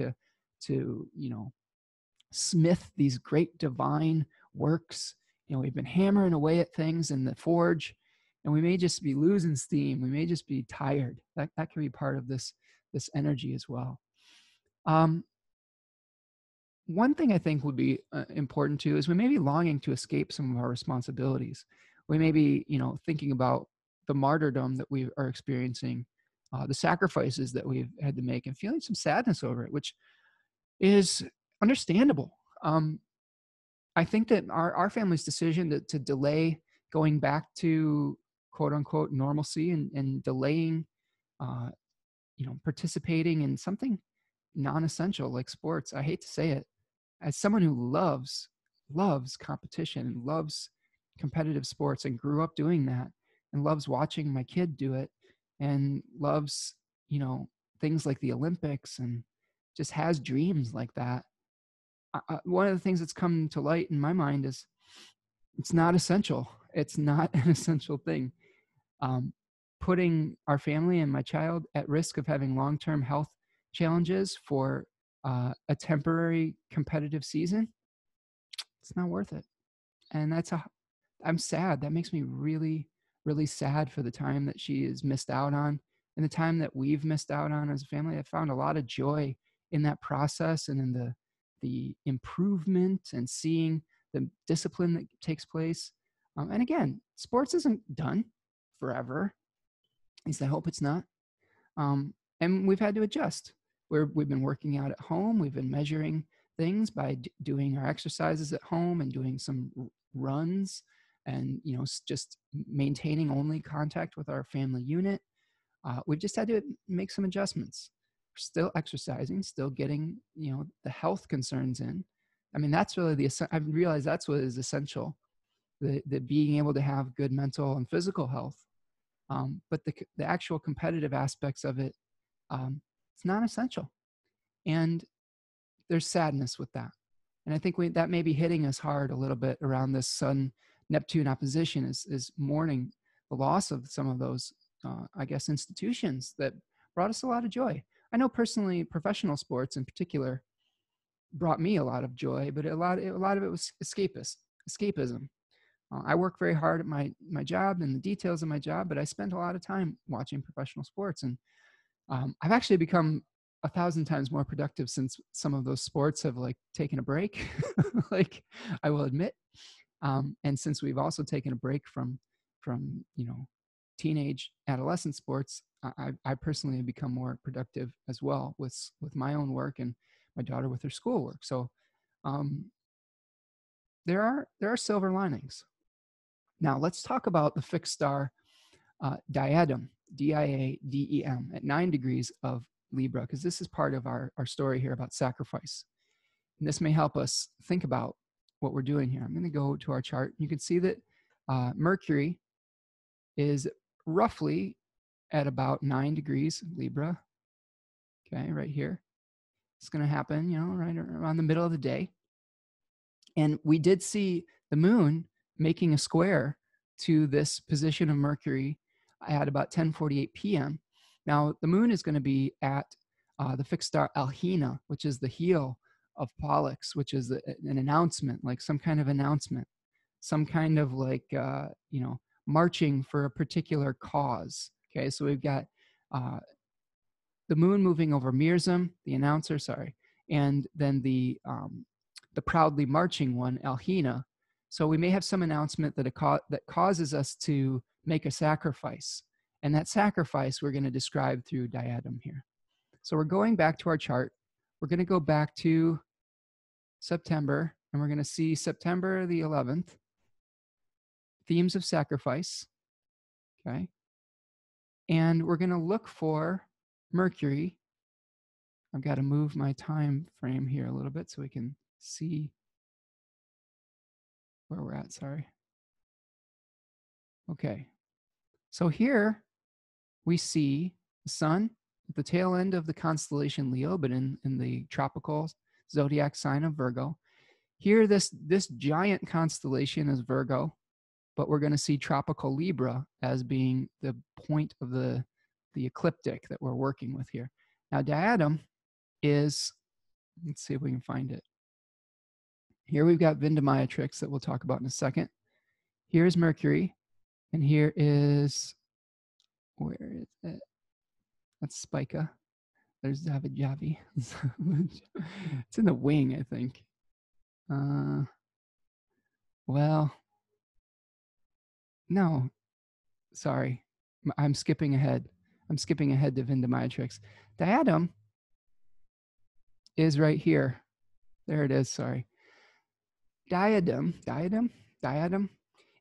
to smith these great divine works. We've been hammering away at things in the forge, and we may just be losing steam. We may just be tired. That can be part of this energy as well. One thing I think would be important too is we may be longing to escape some of our responsibilities. We may be, thinking about the martyrdom that we are experiencing, the sacrifices that we've had to make, and feeling some sadness over it, which is understandable. I think that our family's decision to delay going back to quote unquote normalcy and delaying, participating in something non-essential like sports. I hate to say it, as someone who loves competition and loves competitive sports and grew up doing that and loves watching my kid do it and loves, things like the Olympics and just has dreams like that. One of the things that's come to light in my mind is it's not essential. It's not an essential thing. Putting our family and my child at risk of having long-term health challenges for a temporary competitive season, it's not worth it. And I'm sad. That makes me really, really sad for the time that she has missed out on and the time that we've missed out on as a family. I found a lot of joy in that process and in the improvement and seeing the discipline that takes place. And again, sports isn't done forever. At least I hope it's not. And we've had to adjust. We've been working out at home. We've been measuring things by doing our exercises at home and doing some runs and just maintaining only contact with our family unit. We've just had to make some adjustments. We're still exercising, still getting the health concerns in. I mean, that's really I've realized that's what is essential, the being able to have good mental and physical health. But the actual competitive aspects of it, it's not essential. And there's sadness with that. And I think that may be hitting us hard a little bit around this Sun-Neptune opposition, is mourning the loss of some of those, I guess, institutions that brought us a lot of joy. I know personally, professional sports in particular brought me a lot of joy, but a lot of it was escapism. I work very hard at my job and the details of my job, but I spent a lot of time watching professional sports. And I've actually become 1,000 times more productive since some of those sports have taken a break, like I will admit. And since we've also taken a break from teenage adolescent sports, I personally have become more productive as well with my own work and my daughter with her schoolwork. So there are silver linings. Now let's talk about the fixed star DIADEM, DIADEM, at 9 degrees of Libra, because this is part of our story here about sacrifice. And this may help us think about what we're doing here. I'm going to go to our chart. You can see that Mercury is roughly at about 9 degrees Libra. Okay, right here. It's going to happen, right around the middle of the day. And we did see the moon making a square to this position of Mercury at about 10:48 p.m. Now, the moon is going to be at the fixed star Alhina, which is the heel of Pollux, which is an announcement, like some kind of announcement, some kind of marching for a particular cause. Okay, so we've got the moon moving over Mirzum, the announcer, and then the proudly marching one, Alhina. So we may have some announcement that causes us to make a sacrifice. And that sacrifice we're going to describe through DIADEM here. So we're going back to our chart. We're going to go back to September, and we're going to see September the 11th, themes of sacrifice. Okay. And we're going to look for Mercury. I've got to move my time frame here a little bit so we can see where we're at. Sorry. Okay. So here we see the sun at the tail end of the constellation Leo, but in the tropical zodiac sign of Virgo. Here, this giant constellation is Virgo, but we're going to see tropical Libra as being the point of the ecliptic that we're working with here. Now, DIADEM is, let's see if we can find it. Here we've got VINDEMIATRIX that we'll talk about in a second. Here's Mercury, and here is, where is it? That's Spica. There's Javi. It's in the wing, I think. Well, no, sorry. I'm skipping ahead. I'm skipping ahead to VINDEMIATRIX. DIADEM is right here. There it is, sorry. DIADEM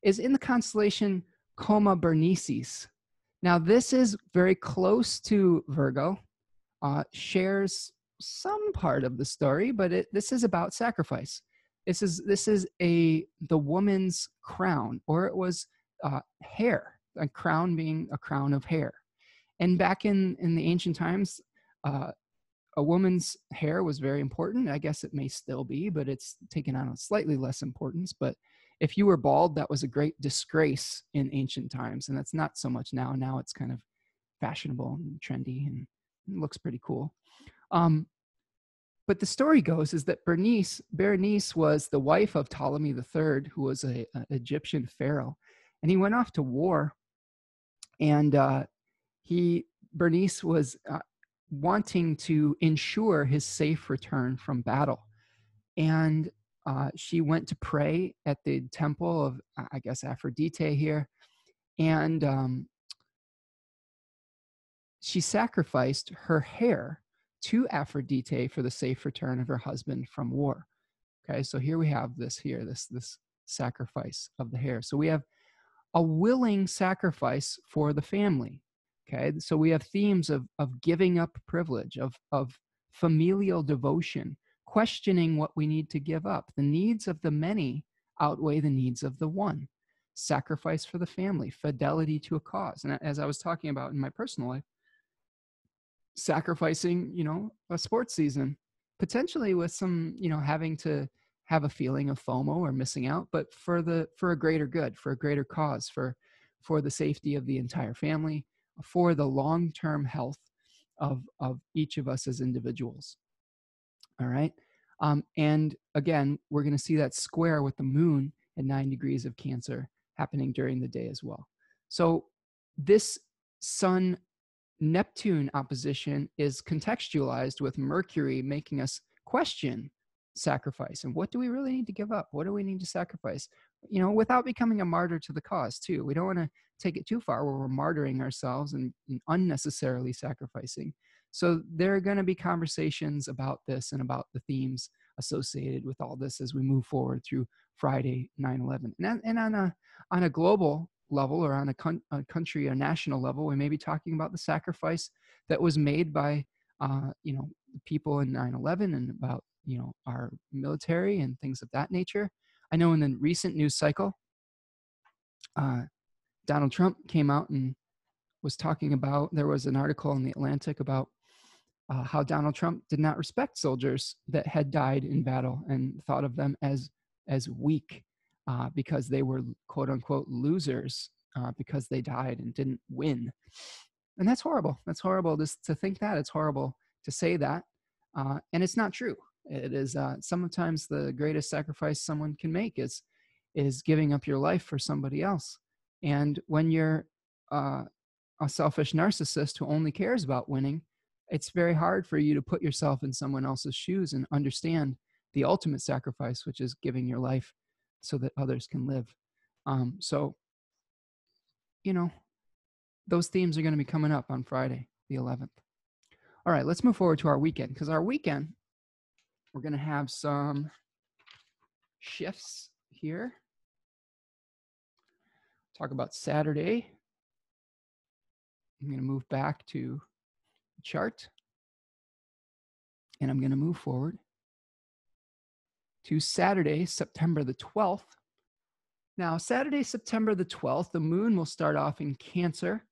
is in the constellation COMA Berenices. Now, this is very close to Virgo, shares some part of the story, but this is about sacrifice. This is the woman's crown, or it was hair, a crown being a crown of hair. And back in the ancient times, a woman's hair was very important. I guess it may still be, but it's taken on a slightly less importance. But if you were bald, that was a great disgrace in ancient times. And that's not so much now. Now it's kind of fashionable and trendy and looks pretty cool. But the story goes is that Berenice was the wife of Ptolemy III, who was an Egyptian pharaoh. And he went off to war. And Berenice was wanting to ensure his safe return from battle. And she went to pray at the temple of, I guess, Aphrodite here. And she sacrificed her hair to Aphrodite for the safe return of her husband from war. Okay, so here we have this sacrifice of the hair. So we have a willing sacrifice for the family. Okay, so we have themes of giving up privilege, of familial devotion, questioning what we need to give up. The needs of the many outweigh the needs of the one. Sacrifice for the family, fidelity to a cause. And as I was talking about in my personal life, sacrificing, a sports season, potentially with some, having to have a feeling of FOMO or missing out, but for a greater good, for a greater cause, for the safety of the entire family, for the long-term health of each of us as individuals. All right. And again, we're going to see that square with the moon at 9 degrees of Cancer happening during the day as well. So this Sun Neptune opposition is contextualized with Mercury making us question sacrifice. And what do we really need to give up? What do we need to sacrifice? Without becoming a martyr to the cause too. We don't want to take it too far where we're martyring ourselves and unnecessarily sacrificing. So there are going to be conversations about this and about the themes associated with all this as we move forward through Friday, 9/11. And on a global level, or on a country or national level, we may be talking about the sacrifice that was made by the people in 9/11 and about our military and things of that nature. I know in the recent news cycle, Donald Trump came out and was talking about, there was an article in the Atlantic about how Donald Trump did not respect soldiers that had died in battle and thought of them as weak because they were quote unquote losers because they died and didn't win. And that's horrible. That's horrible to think that. It's horrible to say that. And it's not true. It is sometimes the greatest sacrifice someone can make is giving up your life for somebody else. And when you're a selfish narcissist who only cares about winning, it's very hard for you to put yourself in someone else's shoes and understand the ultimate sacrifice, which is giving your life so that others can live. So, those themes are going to be coming up on Friday, the 11th. All right, let's move forward to our weekend, because our weekend, we're going to have some shifts here. Talk about Saturday. I'm going to move back to the chart, and I'm going to move forward to Saturday, September the 12th. Now, Saturday, September the 12th, the moon will start off in Cancer,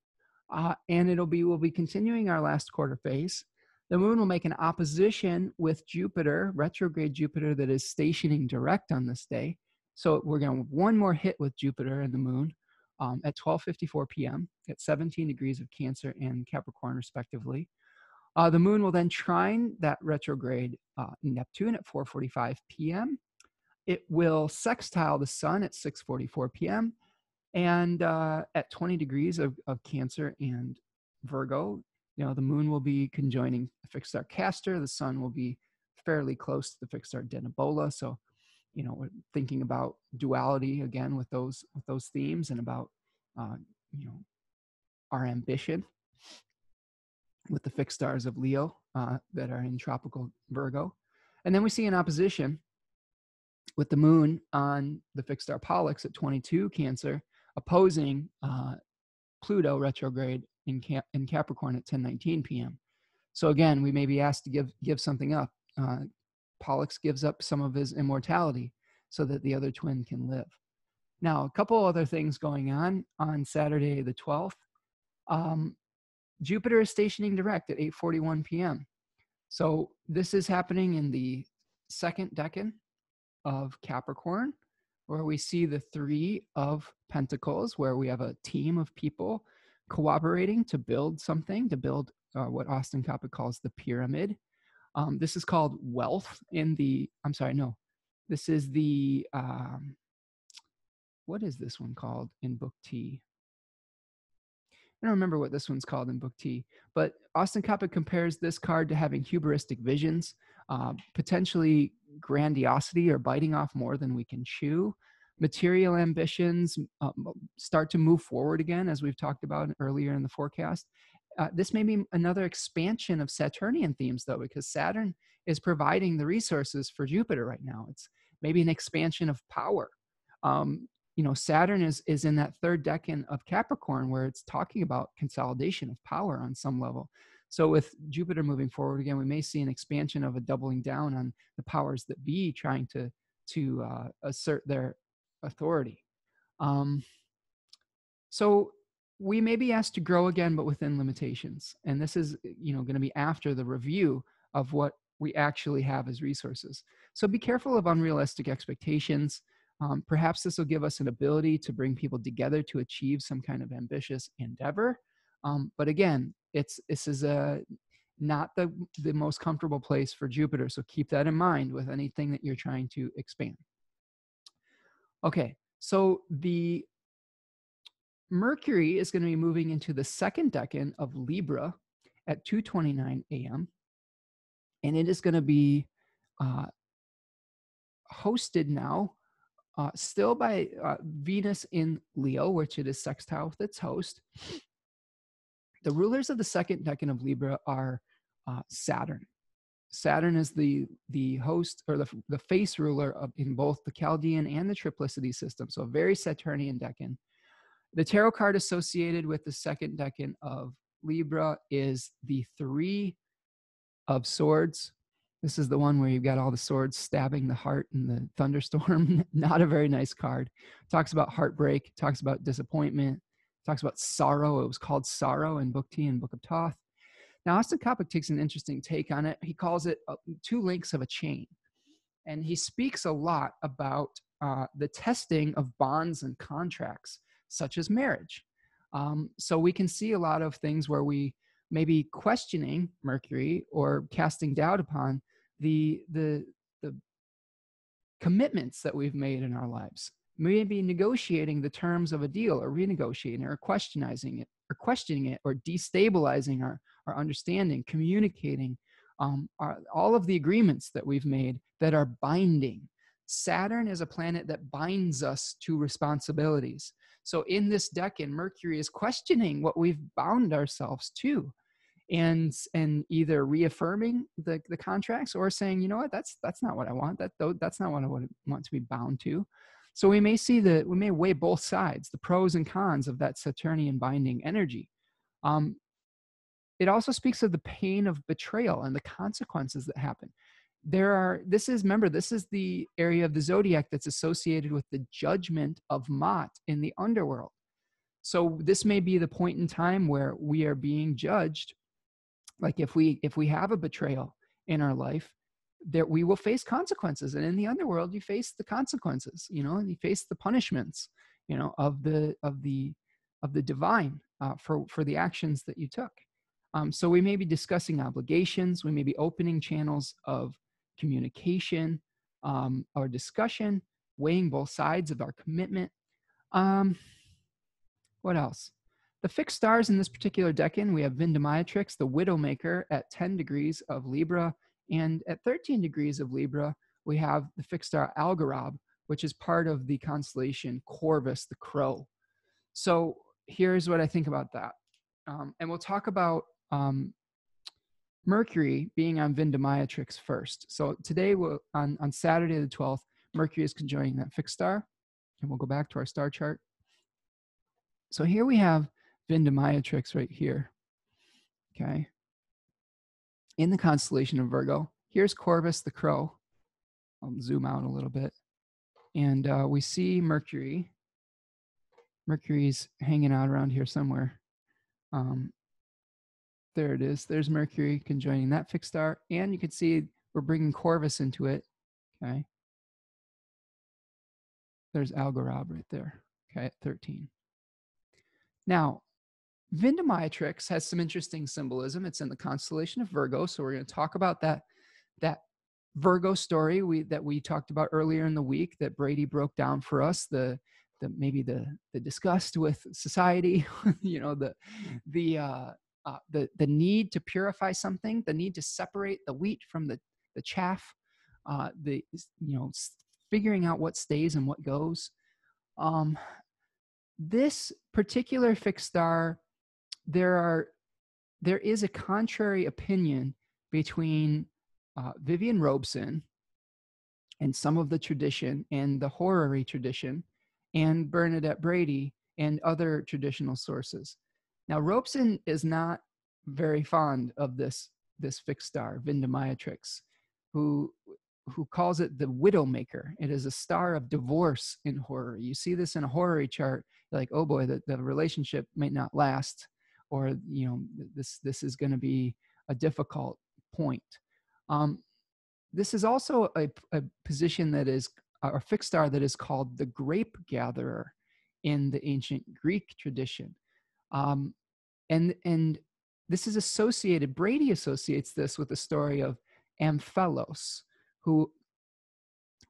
and we'll be continuing our last quarter phase. The moon will make an opposition with Jupiter, retrograde Jupiter, that is stationing direct on this day. So we're going to have one more hit with Jupiter and the moon at 12:54 p.m. at 17 degrees of Cancer and Capricorn, respectively. The moon will then trine that retrograde Neptune at 4:45 p.m. It will sextile the sun at 6:44 p.m. And at 20 degrees of Cancer and Virgo, the moon will be conjoining the fixed star Castor. The sun will be fairly close to the fixed star DENEBOLA. So, we're thinking about duality again with those themes, and about our ambition with the fixed stars of Leo that are in tropical Virgo. And then we see an opposition with the moon on the fixed star Pollux at 22 Cancer, opposing Pluto retrograde in Capricorn at 10:19 p.m. So again, we may be asked to give something up. Pollux gives up some of his immortality so that the other twin can live. Now, a couple other things going on Saturday the 12th. Jupiter is stationing direct at 8:41 p.m. So this is happening in the second decan of Capricorn, where we see the 3 of Pentacles, where we have a team of people cooperating to build something, to build what Austin Coppock calls the pyramid. This is called wealth in the, this is the, what is this one called in Book T? I don't remember what this one's called in Book T, but Austin Coppock compares this card to having hubristic visions, potentially grandiosity or biting off more than we can chew. Material ambitions start to move forward again, as we've talked about earlier in the forecast. This may be another expansion of Saturnian themes, though, because Saturn is providing the resources for Jupiter right now. It's maybe an expansion of power, You know, Saturn is in that third decan of Capricorn, where it's talking about consolidation of power on some level. So with Jupiter moving forward again, we may see an expansion of a doubling down on the powers that be, trying to assert their authority. So we may be asked to grow again, but within limitations. And this is, you know, going to be after the review of what we actually have as resources. So be careful of unrealistic expectations. Perhaps this will give us an ability to bring people together to achieve some kind of ambitious endeavor. But again, this is not the most comfortable place for Jupiter. So keep that in mind with anything that you're trying to expand. Okay, so the Mercury is going to be moving into the second decan of Libra at 2:29 a.m. And it is going to be hosted now still by Venus in Leo, which it is sextile with its host. The rulers of the second decan of Libra are Saturn. Saturn is the host, or the face ruler in both the Chaldean and the triplicity system. So a very Saturnian decan. The tarot card associated with the second decan of Libra is the Three of Swords. This is the one where you've got all the swords stabbing the heart in the thunderstorm. Not a very nice card. Talks about heartbreak, talks about disappointment, talks about sorrow. It was called Sorrow in Book T and Book of Thoth. Now, Austin Coppock takes an interesting take on it. He calls it two links of a chain. And he speaks a lot about the testing of bonds and contracts, such as marriage. So we can see a lot of things where we may be questioning Mercury or casting doubt upon the commitments that we've made in our lives. Maybe negotiating the terms of a deal, or renegotiating, or questioning it, or destabilizing our understanding, communicating all of the agreements that we've made that are binding. Saturn is a planet that binds us to responsibilities. So in this decan, Mercury is questioning what we've bound ourselves to, and either reaffirming the contracts, or saying, you know what, that's not what I want. That's not what I want to be bound to. So we may weigh both sides, the pros and cons of that Saturnian binding energy. It also speaks of the pain of betrayal and the consequences that happen. This is the area of the zodiac that's associated with the judgment of Ma'at in the underworld. So this may be the point in time where we are being judged. Like if we have a betrayal in our life, that we will face consequences. And in the underworld, you face the consequences, you know, and you face the punishments, you know, of the divine for the actions that you took. So we may be discussing obligations. We may be opening channels of communication or discussion, weighing both sides of our commitment. What else? The fixed stars in this particular decan, we have Vindemiatrix, the Widowmaker, at 10 degrees of Libra. And at 13 degrees of Libra, we have the fixed star Algorab, which is part of the constellation Corvus, the Crow. So here's what I think about that. And we'll talk about Mercury being on Vindemiatrix first. So today, on Saturday the 12th, Mercury is conjoining that fixed star. And we'll go back to our star chart. So here we have Vindemiatrix right here, okay? In the constellation of Virgo. Here's Corvus the Crow. I'll zoom out a little bit. And we see Mercury. Mercury's hanging out around here somewhere. There it is. There's Mercury conjoining that fixed star. And you can see we're bringing Corvus into it, okay? There's Algorab right there, okay, at 13. Now, Vindemiatrix has some interesting symbolism. It's in the constellation of Virgo, so we're going to talk about that Virgo story that we talked about earlier in the week that Brady broke down for us. Maybe the disgust with society, you know, the need to purify something, the need to separate the wheat from the chaff, figuring out what stays and what goes. This particular fixed star, there is a contrary opinion between Vivian Robeson and some of the tradition and the horary tradition and Bernadette Brady and other traditional sources. Now, Robeson is not very fond of this fixed star, Vindemiatrix, who calls it the widowmaker. It is a star of divorce in horary. You see this in a horary chart, you're like, oh boy, the relationship may not last, or this is going to be a difficult point. This is also a position that is a fixed star that is called the grape gatherer in the ancient Greek tradition. And this is associated, Brady associates this with the story of Amphelos, who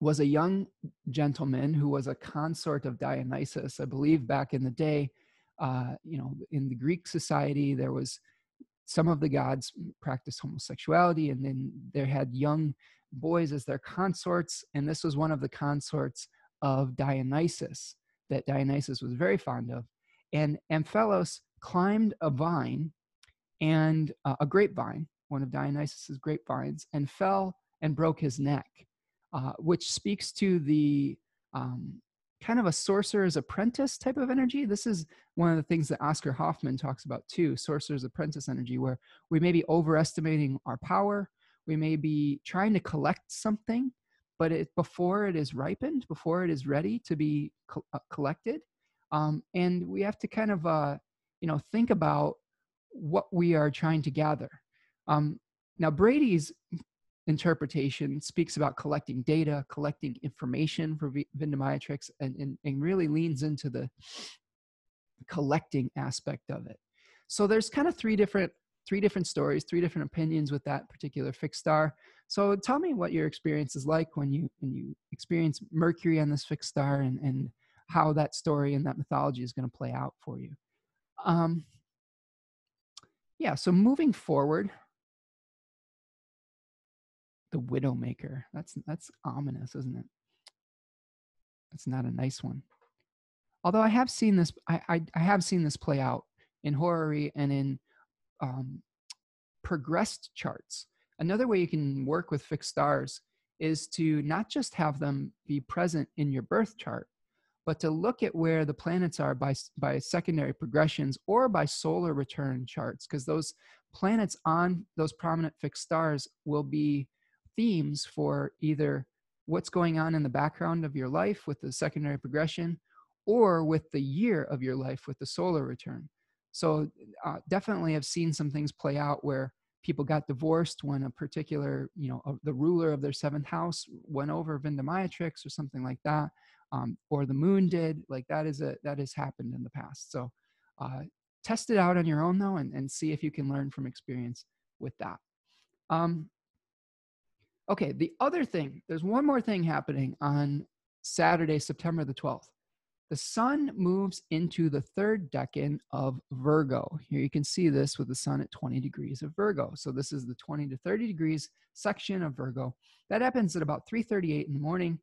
was a young gentleman who was a consort of Dionysus. I believe back in the day, in the Greek society, there was some of the gods practiced homosexuality, and then they had young boys as their consorts, and this was one of the consorts of Dionysus that Dionysus was very fond of. And Amphelos climbed a vine, and a grapevine, one of Dionysus's grapevines, and fell and broke his neck, which speaks to the kind of a sorcerer's apprentice type of energy. This is one of the things that Oscar Hoffman talks about too, sorcerer's apprentice energy, where we may be overestimating our power. We may be trying to collect something, but before it is ripened, before it is ready to be collected. And we have to kind of, think about what we are trying to gather. Now, Brady's interpretation speaks about collecting data, collecting information for Vindemiatrix, and really leans into the collecting aspect of it. So there's kind of three different stories, three different opinions with that particular fixed star. So tell me what your experience is like when you experience Mercury on this fixed star, and how that story and that mythology is going to play out for you. Yeah, so moving forward, the Widowmaker. That's ominous, isn't it? That's not a nice one. Although I have seen this, I have seen this play out in horary and in progressed charts. Another way you can work with fixed stars is to not just have them be present in your birth chart, but to look at where the planets are by secondary progressions or by solar return charts, because those planets on those prominent fixed stars will be themes for either what's going on in the background of your life with the secondary progression, or with the year of your life with the solar return. So definitely I've seen some things play out where people got divorced when a particular, the ruler of their seventh house went over Vindemiatrix or something like that, or the moon did. Like that has happened in the past. So test it out on your own though, and see if you can learn from experience with that. Okay, the other thing, there's one more thing happening on Saturday, September the 12th. The sun moves into the third decan of Virgo. Here you can see this with the sun at 20 degrees of Virgo. So this is the 20 to 30 degrees section of Virgo. That happens at about 3:38 in the morning.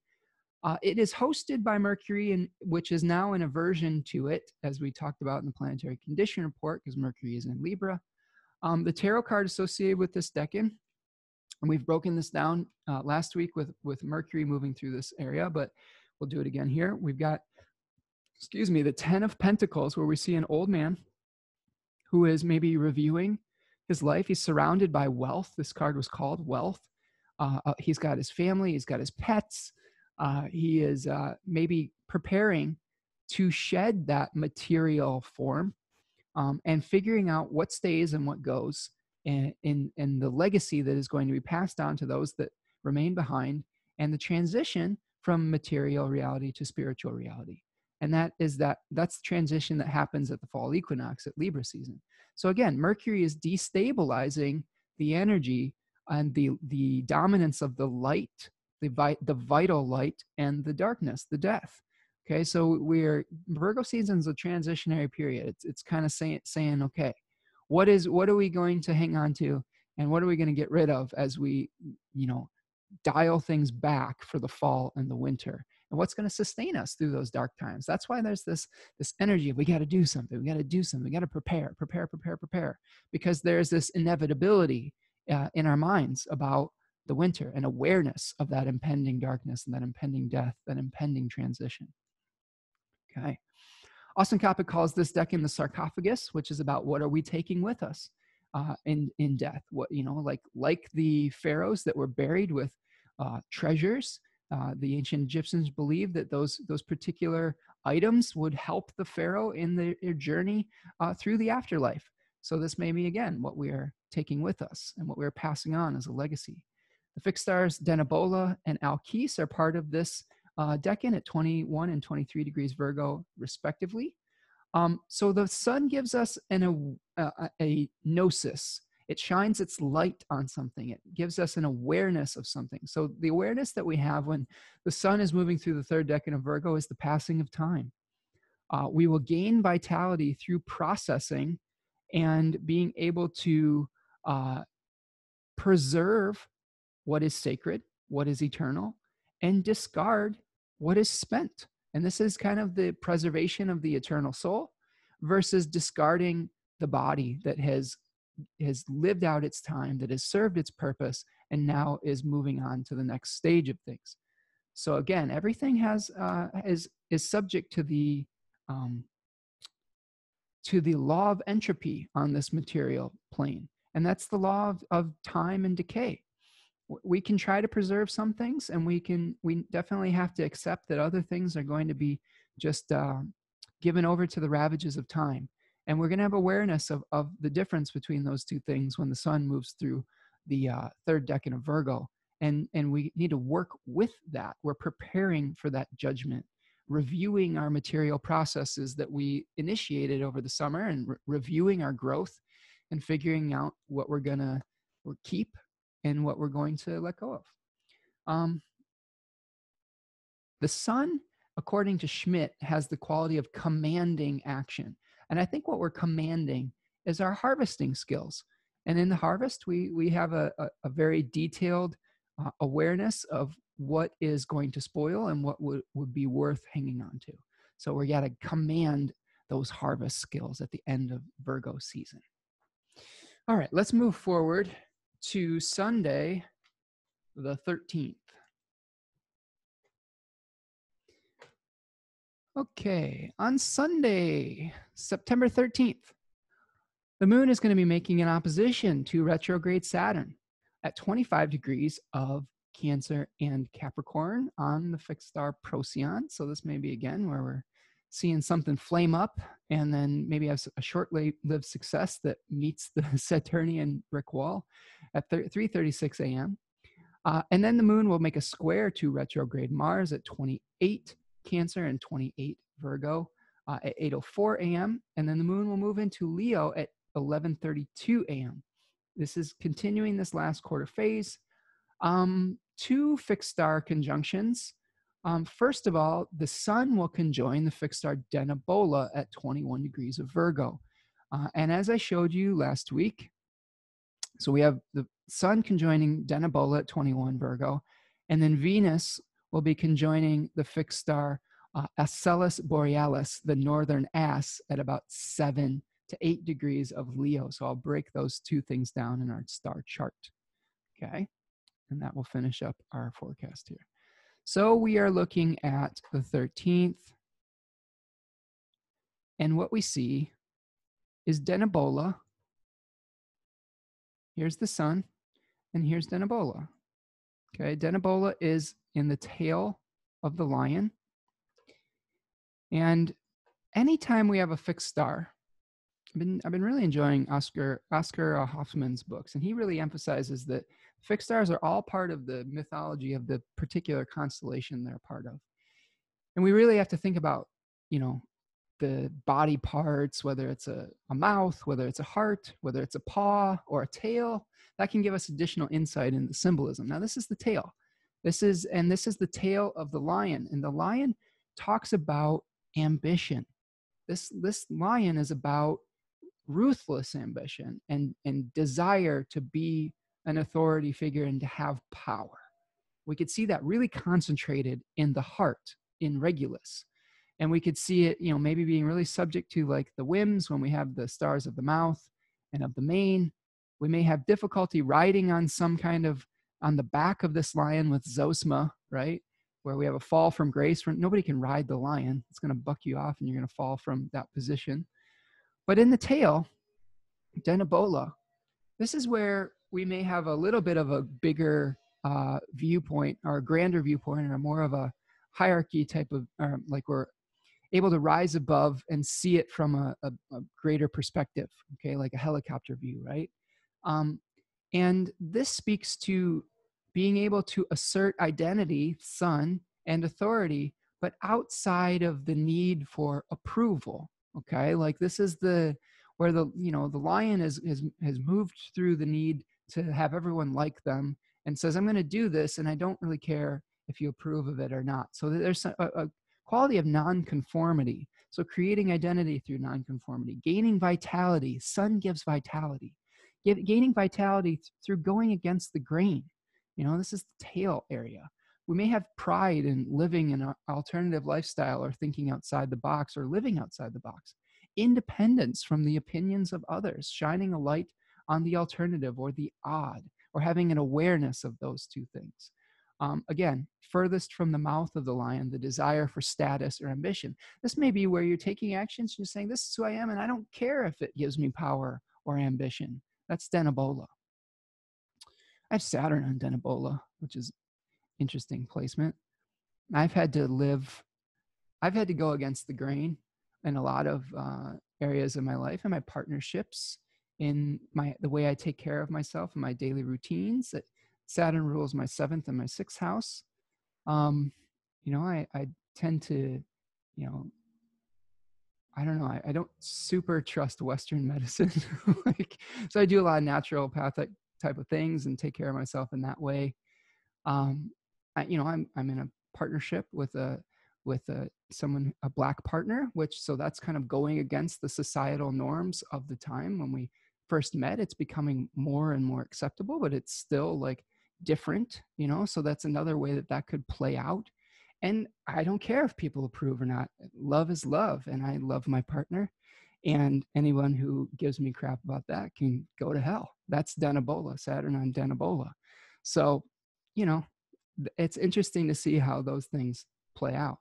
It is hosted by Mercury, which is now in aversion to it, as we talked about in the Planetary Condition report, because Mercury is in Libra. The tarot card associated with this decan, and we've broken this down last week with Mercury moving through this area, but we'll do it again here. We've got, the 10 of Pentacles, where we see an old man who is maybe reviewing his life. He's surrounded by wealth. This card was called Wealth. He's got his family. He's got his pets. He is maybe preparing to shed that material form, and figuring out what stays and what goes, and the legacy that is going to be passed on to those that remain behind, and the transition from material reality to spiritual reality. And that's the transition that happens at the fall equinox at Libra season. So again, Mercury is destabilizing the energy and the dominance of the light, the vital light, and the darkness, the death. Okay, so Virgo season is a transitionary period. It's kind of saying, okay, what are we going to hang on to, and what are we going to get rid of as we, dial things back for the fall and the winter, and what's going to sustain us through those dark times. That's why there's this energy of we got to do something, we got to prepare, because there's this inevitability in our minds about the winter, and awareness of that impending darkness and that impending death, that impending transition. Okay. Austin Coppock calls this decan the sarcophagus, which is about what are we taking with us in death. What, you know, like the pharaohs that were buried with treasures. The ancient Egyptians believed that those particular items would help the pharaoh in their journey through the afterlife. So this may be, again, what we are taking with us and what we're passing on as a legacy. The fixed stars Denebola and Alkes are part of this decan at 21 and 23 degrees Virgo, respectively. So the sun gives us a gnosis. It shines its light on something. It gives us an awareness of something. So the awareness that we have when the sun is moving through the third decan of Virgo is the passing of time. We will gain vitality through processing and being able to preserve what is sacred, what is eternal, and discard what is spent. And this is kind of the preservation of the eternal soul versus discarding the body that has lived out its time, that has served its purpose, and now is moving on to the next stage of things. So again, everything is subject to the law of entropy on this material plane. And that's the law of time and decay. We can try to preserve some things, and we definitely have to accept that other things are going to be just given over to the ravages of time. And we're going to have awareness of the difference between those two things when the sun moves through the third decan of Virgo. And we need to work with that. We're preparing for that judgment, reviewing our material processes that we initiated over the summer, and reviewing our growth and figuring out what we're going to keep and what we're going to let go of. The sun, according to Schmidt, has the quality of commanding action. And I think what we're commanding is our harvesting skills. And in the harvest, we have a very detailed awareness of what is going to spoil and what would be worth hanging on to. So we got to command those harvest skills at the end of Virgo season. All right, let's move forward to Sunday, the 13th. Okay, on Sunday, September 13th, the moon is going to be making an opposition to retrograde Saturn at 25 degrees of Cancer and Capricorn on the fixed star Procyon. So this may be, again, where we're seeing something flame up and then maybe have a short-lived success that meets the Saturnian brick wall at 3:36 a.m. And then the moon will make a square to retrograde Mars at 28 Cancer and 28 Virgo at 8:04 a.m. And then the moon will move into Leo at 11:32 a.m. This is continuing this last quarter phase. Two fixed star conjunctions. First of all, the sun will conjoin the fixed star Denebola at 21 degrees of Virgo. And as I showed you last week, so we have the sun conjoining Denebola at 21 Virgo, and then Venus will be conjoining the fixed star Ascellus Borealis, the northern ass, at about 7 to 8 degrees of Leo. So I'll break those two things down in our star chart. Okay, and that will finish up our forecast here. So we are looking at the 13th, and what we see is Denebola. Here's the sun, and here's Denebola. Okay, Denebola is in the tail of the lion. And anytime we have a fixed star, I've been really enjoying Oscar Hoffman's books, and he really emphasizes that fixed stars are all part of the mythology of the particular constellation they're part of. And we really have to think about, you know, the body parts, whether it's a mouth, whether it's a heart, whether it's a paw or a tail. That can give us additional insight into symbolism. Now, this is the tail. This is the tail of the lion, and the lion talks about ambition. This lion is about ruthless ambition and desire to be an authority figure and to have power. We could see that really concentrated in the heart, in Regulus. And we could see it, you know, maybe being really subject to like the whims when we have the stars of the mouth and of the mane. We may have difficulty riding on some kind of, on the back of this lion with Zosma, right? where we have a fall from grace. Nobody can ride the lion. It's going to buck you off and you're going to fall from that position. But in the tail, DENEBOLA, this is where we may have a little bit of a bigger viewpoint, or a grander viewpoint, or more of a hierarchy type of, like we're able to rise above and see it from a greater perspective, okay, like a helicopter view, right? And this speaks to being able to assert identity, son, and authority, but outside of the need for approval, okay? Like this is where the lion has moved through the need to have everyone like them and says, I'm going to do this, and I don't really care if you approve of it or not. So there's a quality of nonconformity. So creating identity through nonconformity, gaining vitality. Sun gives vitality. Gaining vitality through going against the grain. This is the tail area. We may have pride in living in an alternative lifestyle, or thinking outside the box, or living outside the box. Independence from the opinions of others, shining a light on the alternative or the odd, or having an awareness of those two things. Again, furthest from the mouth of the lion, the desire for status or ambition. This may be where you're taking actions, you're saying, this is who I am, and I don't care if it gives me power or ambition. That's DENEBOLA. I have Saturn on DENEBOLA, which is interesting placement. I've had to go against the grain in a lot of areas of my life, and my partnerships, in the way I take care of myself and my daily routines. Saturn rules my 7th and my 6th house. I tend to, I don't know, I don't super trust Western medicine. So I do a lot of naturopathic type of things and take care of myself in that way. I'm in a partnership with a Black partner, so that's kind of going against the societal norms of the time. When we first met, it's becoming more and more acceptable, but it's still like different, so that's another way that could play out. And I don't care if people approve or not. Love is love, and I love my partner, and anyone who gives me crap about that can go to hell. That's DENEBOLA, Saturn on DENEBOLA. So, it's interesting to see how those things play out.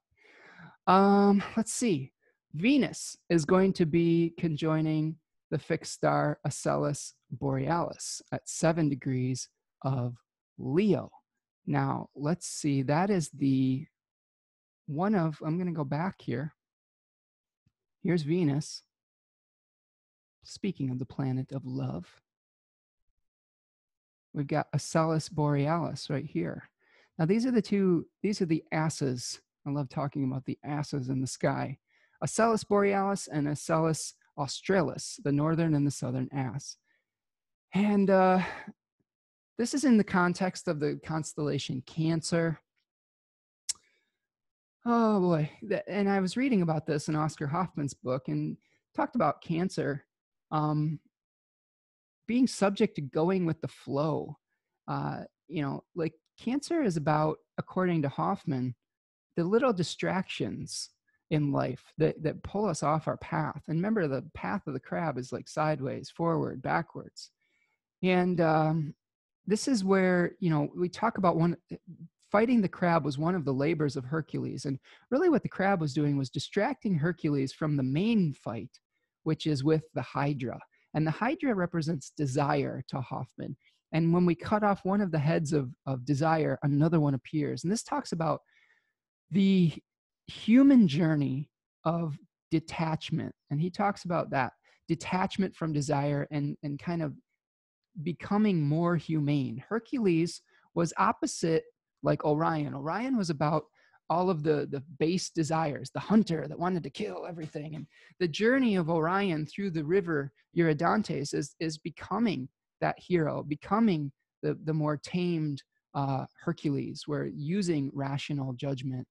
Let's see. Venus is going to be conjoining the fixed star Acellus Borealis at 7 degrees of Leo. Now, let's see. That is I'm going to go back here. Here's Venus. Speaking of the planet of love, we've got Acellus Borealis right here. Now, these are the asses. I love talking about the asses in the sky. Acellus Borealis and Acellus Australis, the northern and the southern ass. And this is in the context of the constellation Cancer. Oh boy. And I was reading about this in Oscar Hoffman's book, and talked about Cancer being subject to going with the flow. Like Cancer is about, according to Hoffman, the little distractions in life that pull us off our path. And remember, the path of the crab is like sideways, forward, backwards. And this is where, we talk about fighting the crab was one of the labors of Hercules. And really what the crab was doing was distracting Hercules from the main fight, which is with the Hydra. And the Hydra represents desire to Hoffman. And when we cut off one of the heads of desire, another one appears. And this talks about the human journey of detachment. And he talks about that detachment from desire and kind of becoming more humane. Hercules was opposite, like Orion. Orion was about all of the base desires, the hunter that wanted to kill everything. And the journey of Orion through the river Eurydantes is becoming that hero, becoming the more tamed Hercules, where using rational judgment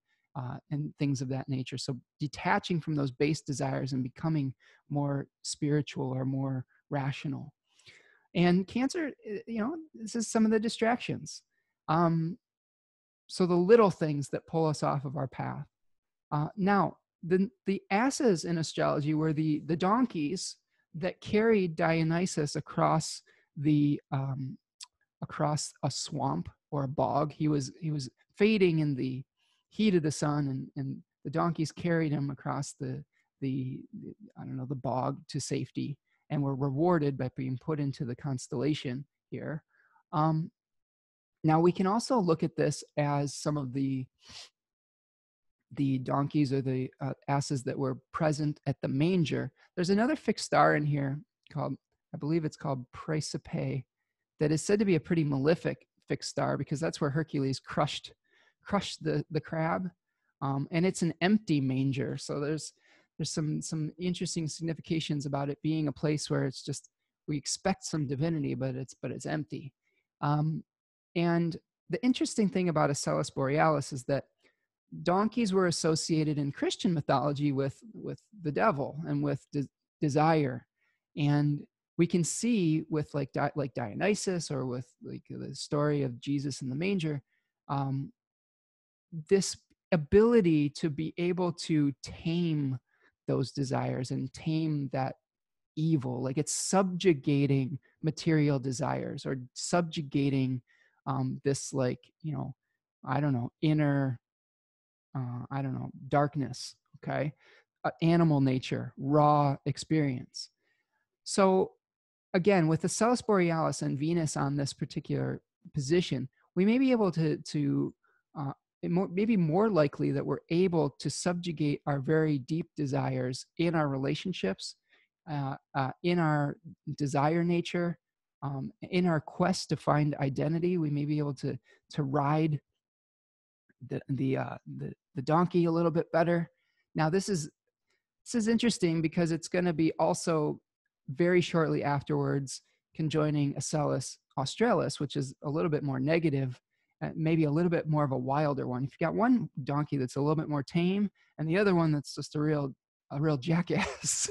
and things of that nature. So detaching from those base desires and becoming more spiritual or more rational. And Cancer, this is some of the distractions. So the little things that pull us off of our path. Now, the asses in astrology were the donkeys that carried Dionysus across across a swamp or a bog. He was fading in the heat of the sun, and the donkeys carried him across the I don't know, the bog to safety, and were rewarded by being put into the constellation here. Now we can also look at this as some of the donkeys or the asses that were present at the manger. There's another fixed star in here called, I believe it's called Praesepe, that is said to be a pretty malefic fixed star, because that's where Hercules crushed the crab, and it's an empty manger. So there's some interesting significations about it being a place where it's just, we expect some divinity, but it's empty. And the interesting thing about Ocellus Borealis is that donkeys were associated in Christian mythology with the devil and with desire. And we can see with like Dionysus, or with like the story of Jesus in the manger, this ability to be able to tame those desires and tame that evil. Like it's subjugating material desires, or subjugating this, like, you know, I don't know, inner I don't know, darkness, okay? Animal nature, raw experience. So again, with the Ocellus Borealis and Venus on this particular position, we may be able to maybe more likely that we're able to subjugate our very deep desires in our relationships, in our desire nature, in our quest to find identity. We may be able to ride the donkey a little bit better. Now this is interesting, because it's going to be also very shortly afterwards conjoining Ocellus Australis, which is a little bit more negative, maybe a little bit more of a wilder one. If you got one donkey that's a little bit more tame, and the other one that's just a real jackass,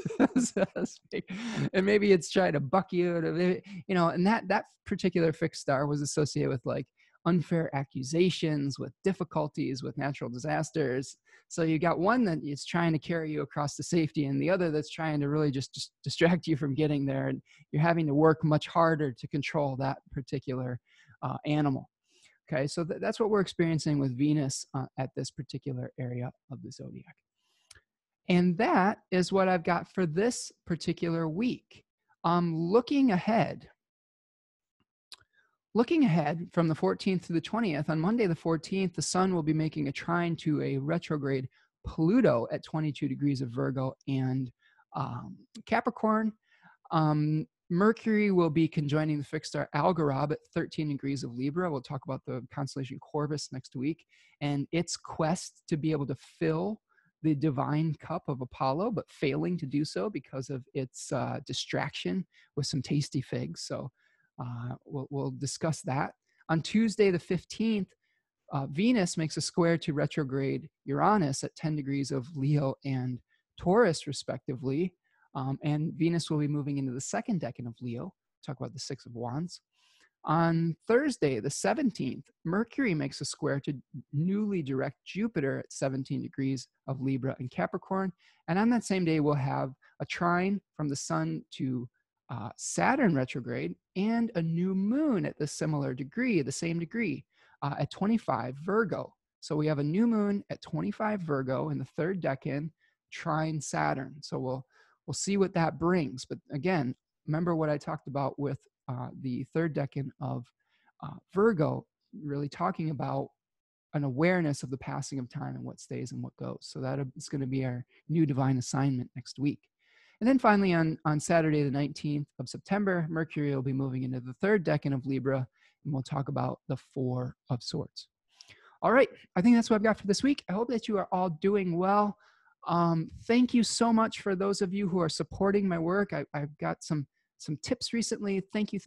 and maybe it's trying to buck you, you know, and that particular fixed star was associated with like unfair accusations, with difficulties, with natural disasters. So you got one that is trying to carry you across to safety, and the other that's trying to really just distract you from getting there. And you're having to work much harder to control that particular animal. Okay, so that's what we're experiencing with Venus at this particular area of the zodiac. And that is what I've got for this particular week. Looking ahead from the 14th to the 20th, on Monday the 14th, the sun will be making a trine to a retrograde Pluto at 22 degrees of Virgo and Capricorn. Mercury will be conjoining the fixed star Algorab at 13 degrees of Libra. We'll talk about the constellation Corvus next week and its quest to be able to fill the divine cup of Apollo, but failing to do so because of its distraction with some tasty figs. So we'll discuss that. On Tuesday, the 15th, Venus makes a square to retrograde Uranus at 10 degrees of Leo and Taurus, respectively. And Venus will be moving into the second decan of Leo. Talk about the Six of Wands. On Thursday, the 17th, Mercury makes a square to newly direct Jupiter at 17 degrees of Libra and Capricorn. And on that same day, we'll have a trine from the Sun to Saturn retrograde, and a new moon at the same degree, at 25 Virgo. So we have a new moon at 25 Virgo in the third decan, trine Saturn. So we'll see what that brings. But again, remember what I talked about with the third decan of Virgo, really talking about an awareness of the passing of time and what stays and what goes. So that is going to be our new divine assignment next week. And then finally, on Saturday, the 19th of September, Mercury will be moving into the third decan of Libra, and we'll talk about the Four of Swords. All right, I think that's what I've got for this week. I hope that you are all doing well. Thank you so much for those of you who are supporting my work. I've got some tips recently. Thank you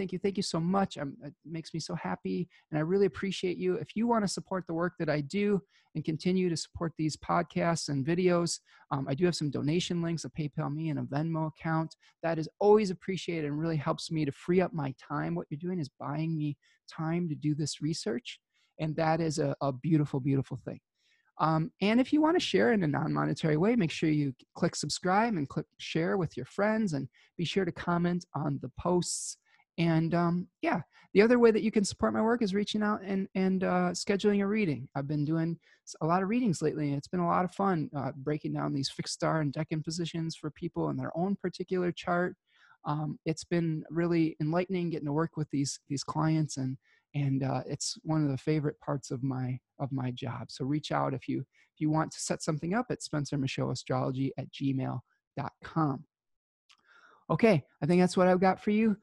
so much. It makes me so happy, and I really appreciate you. If you want to support the work that I do and continue to support these podcasts and videos, I do have some donation links, a PayPal me and a Venmo account. That is always appreciated and really helps me to free up my time. What you're doing is buying me time to do this research, and that is a beautiful, beautiful thing. And if you want to share in a non-monetary way, make sure you click subscribe and click share with your friends, and be sure to comment on the posts And yeah, the other way that you can support my work is reaching out and scheduling a reading. I've been doing a lot of readings lately. It's been a lot of fun breaking down these fixed star and decan positions for people in their own particular chart. It's been really enlightening getting to work with these clients, and it's one of the favorite parts of my job. So reach out if you want to set something up at spencermichaudastrology@gmail.com. Okay, I think that's what I've got for you.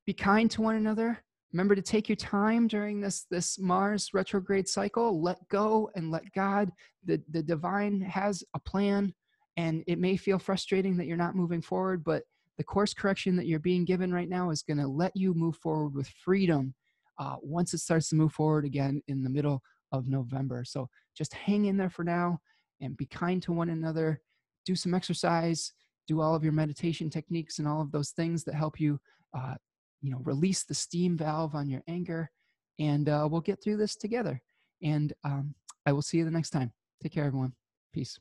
Be kind to one another. Remember to take your time during this Mars retrograde cycle. Let go and let God. The divine has a plan, and it may feel frustrating that you're not moving forward, but the course correction that you're being given right now is going to let you move forward with freedom once it starts to move forward again in the middle of November. So just hang in there for now and be kind to one another. Do some exercise. Do all of your meditation techniques and all of those things that help you release the steam valve on your anger, and we'll get through this together. And I will see you the next time. Take care, everyone. Peace.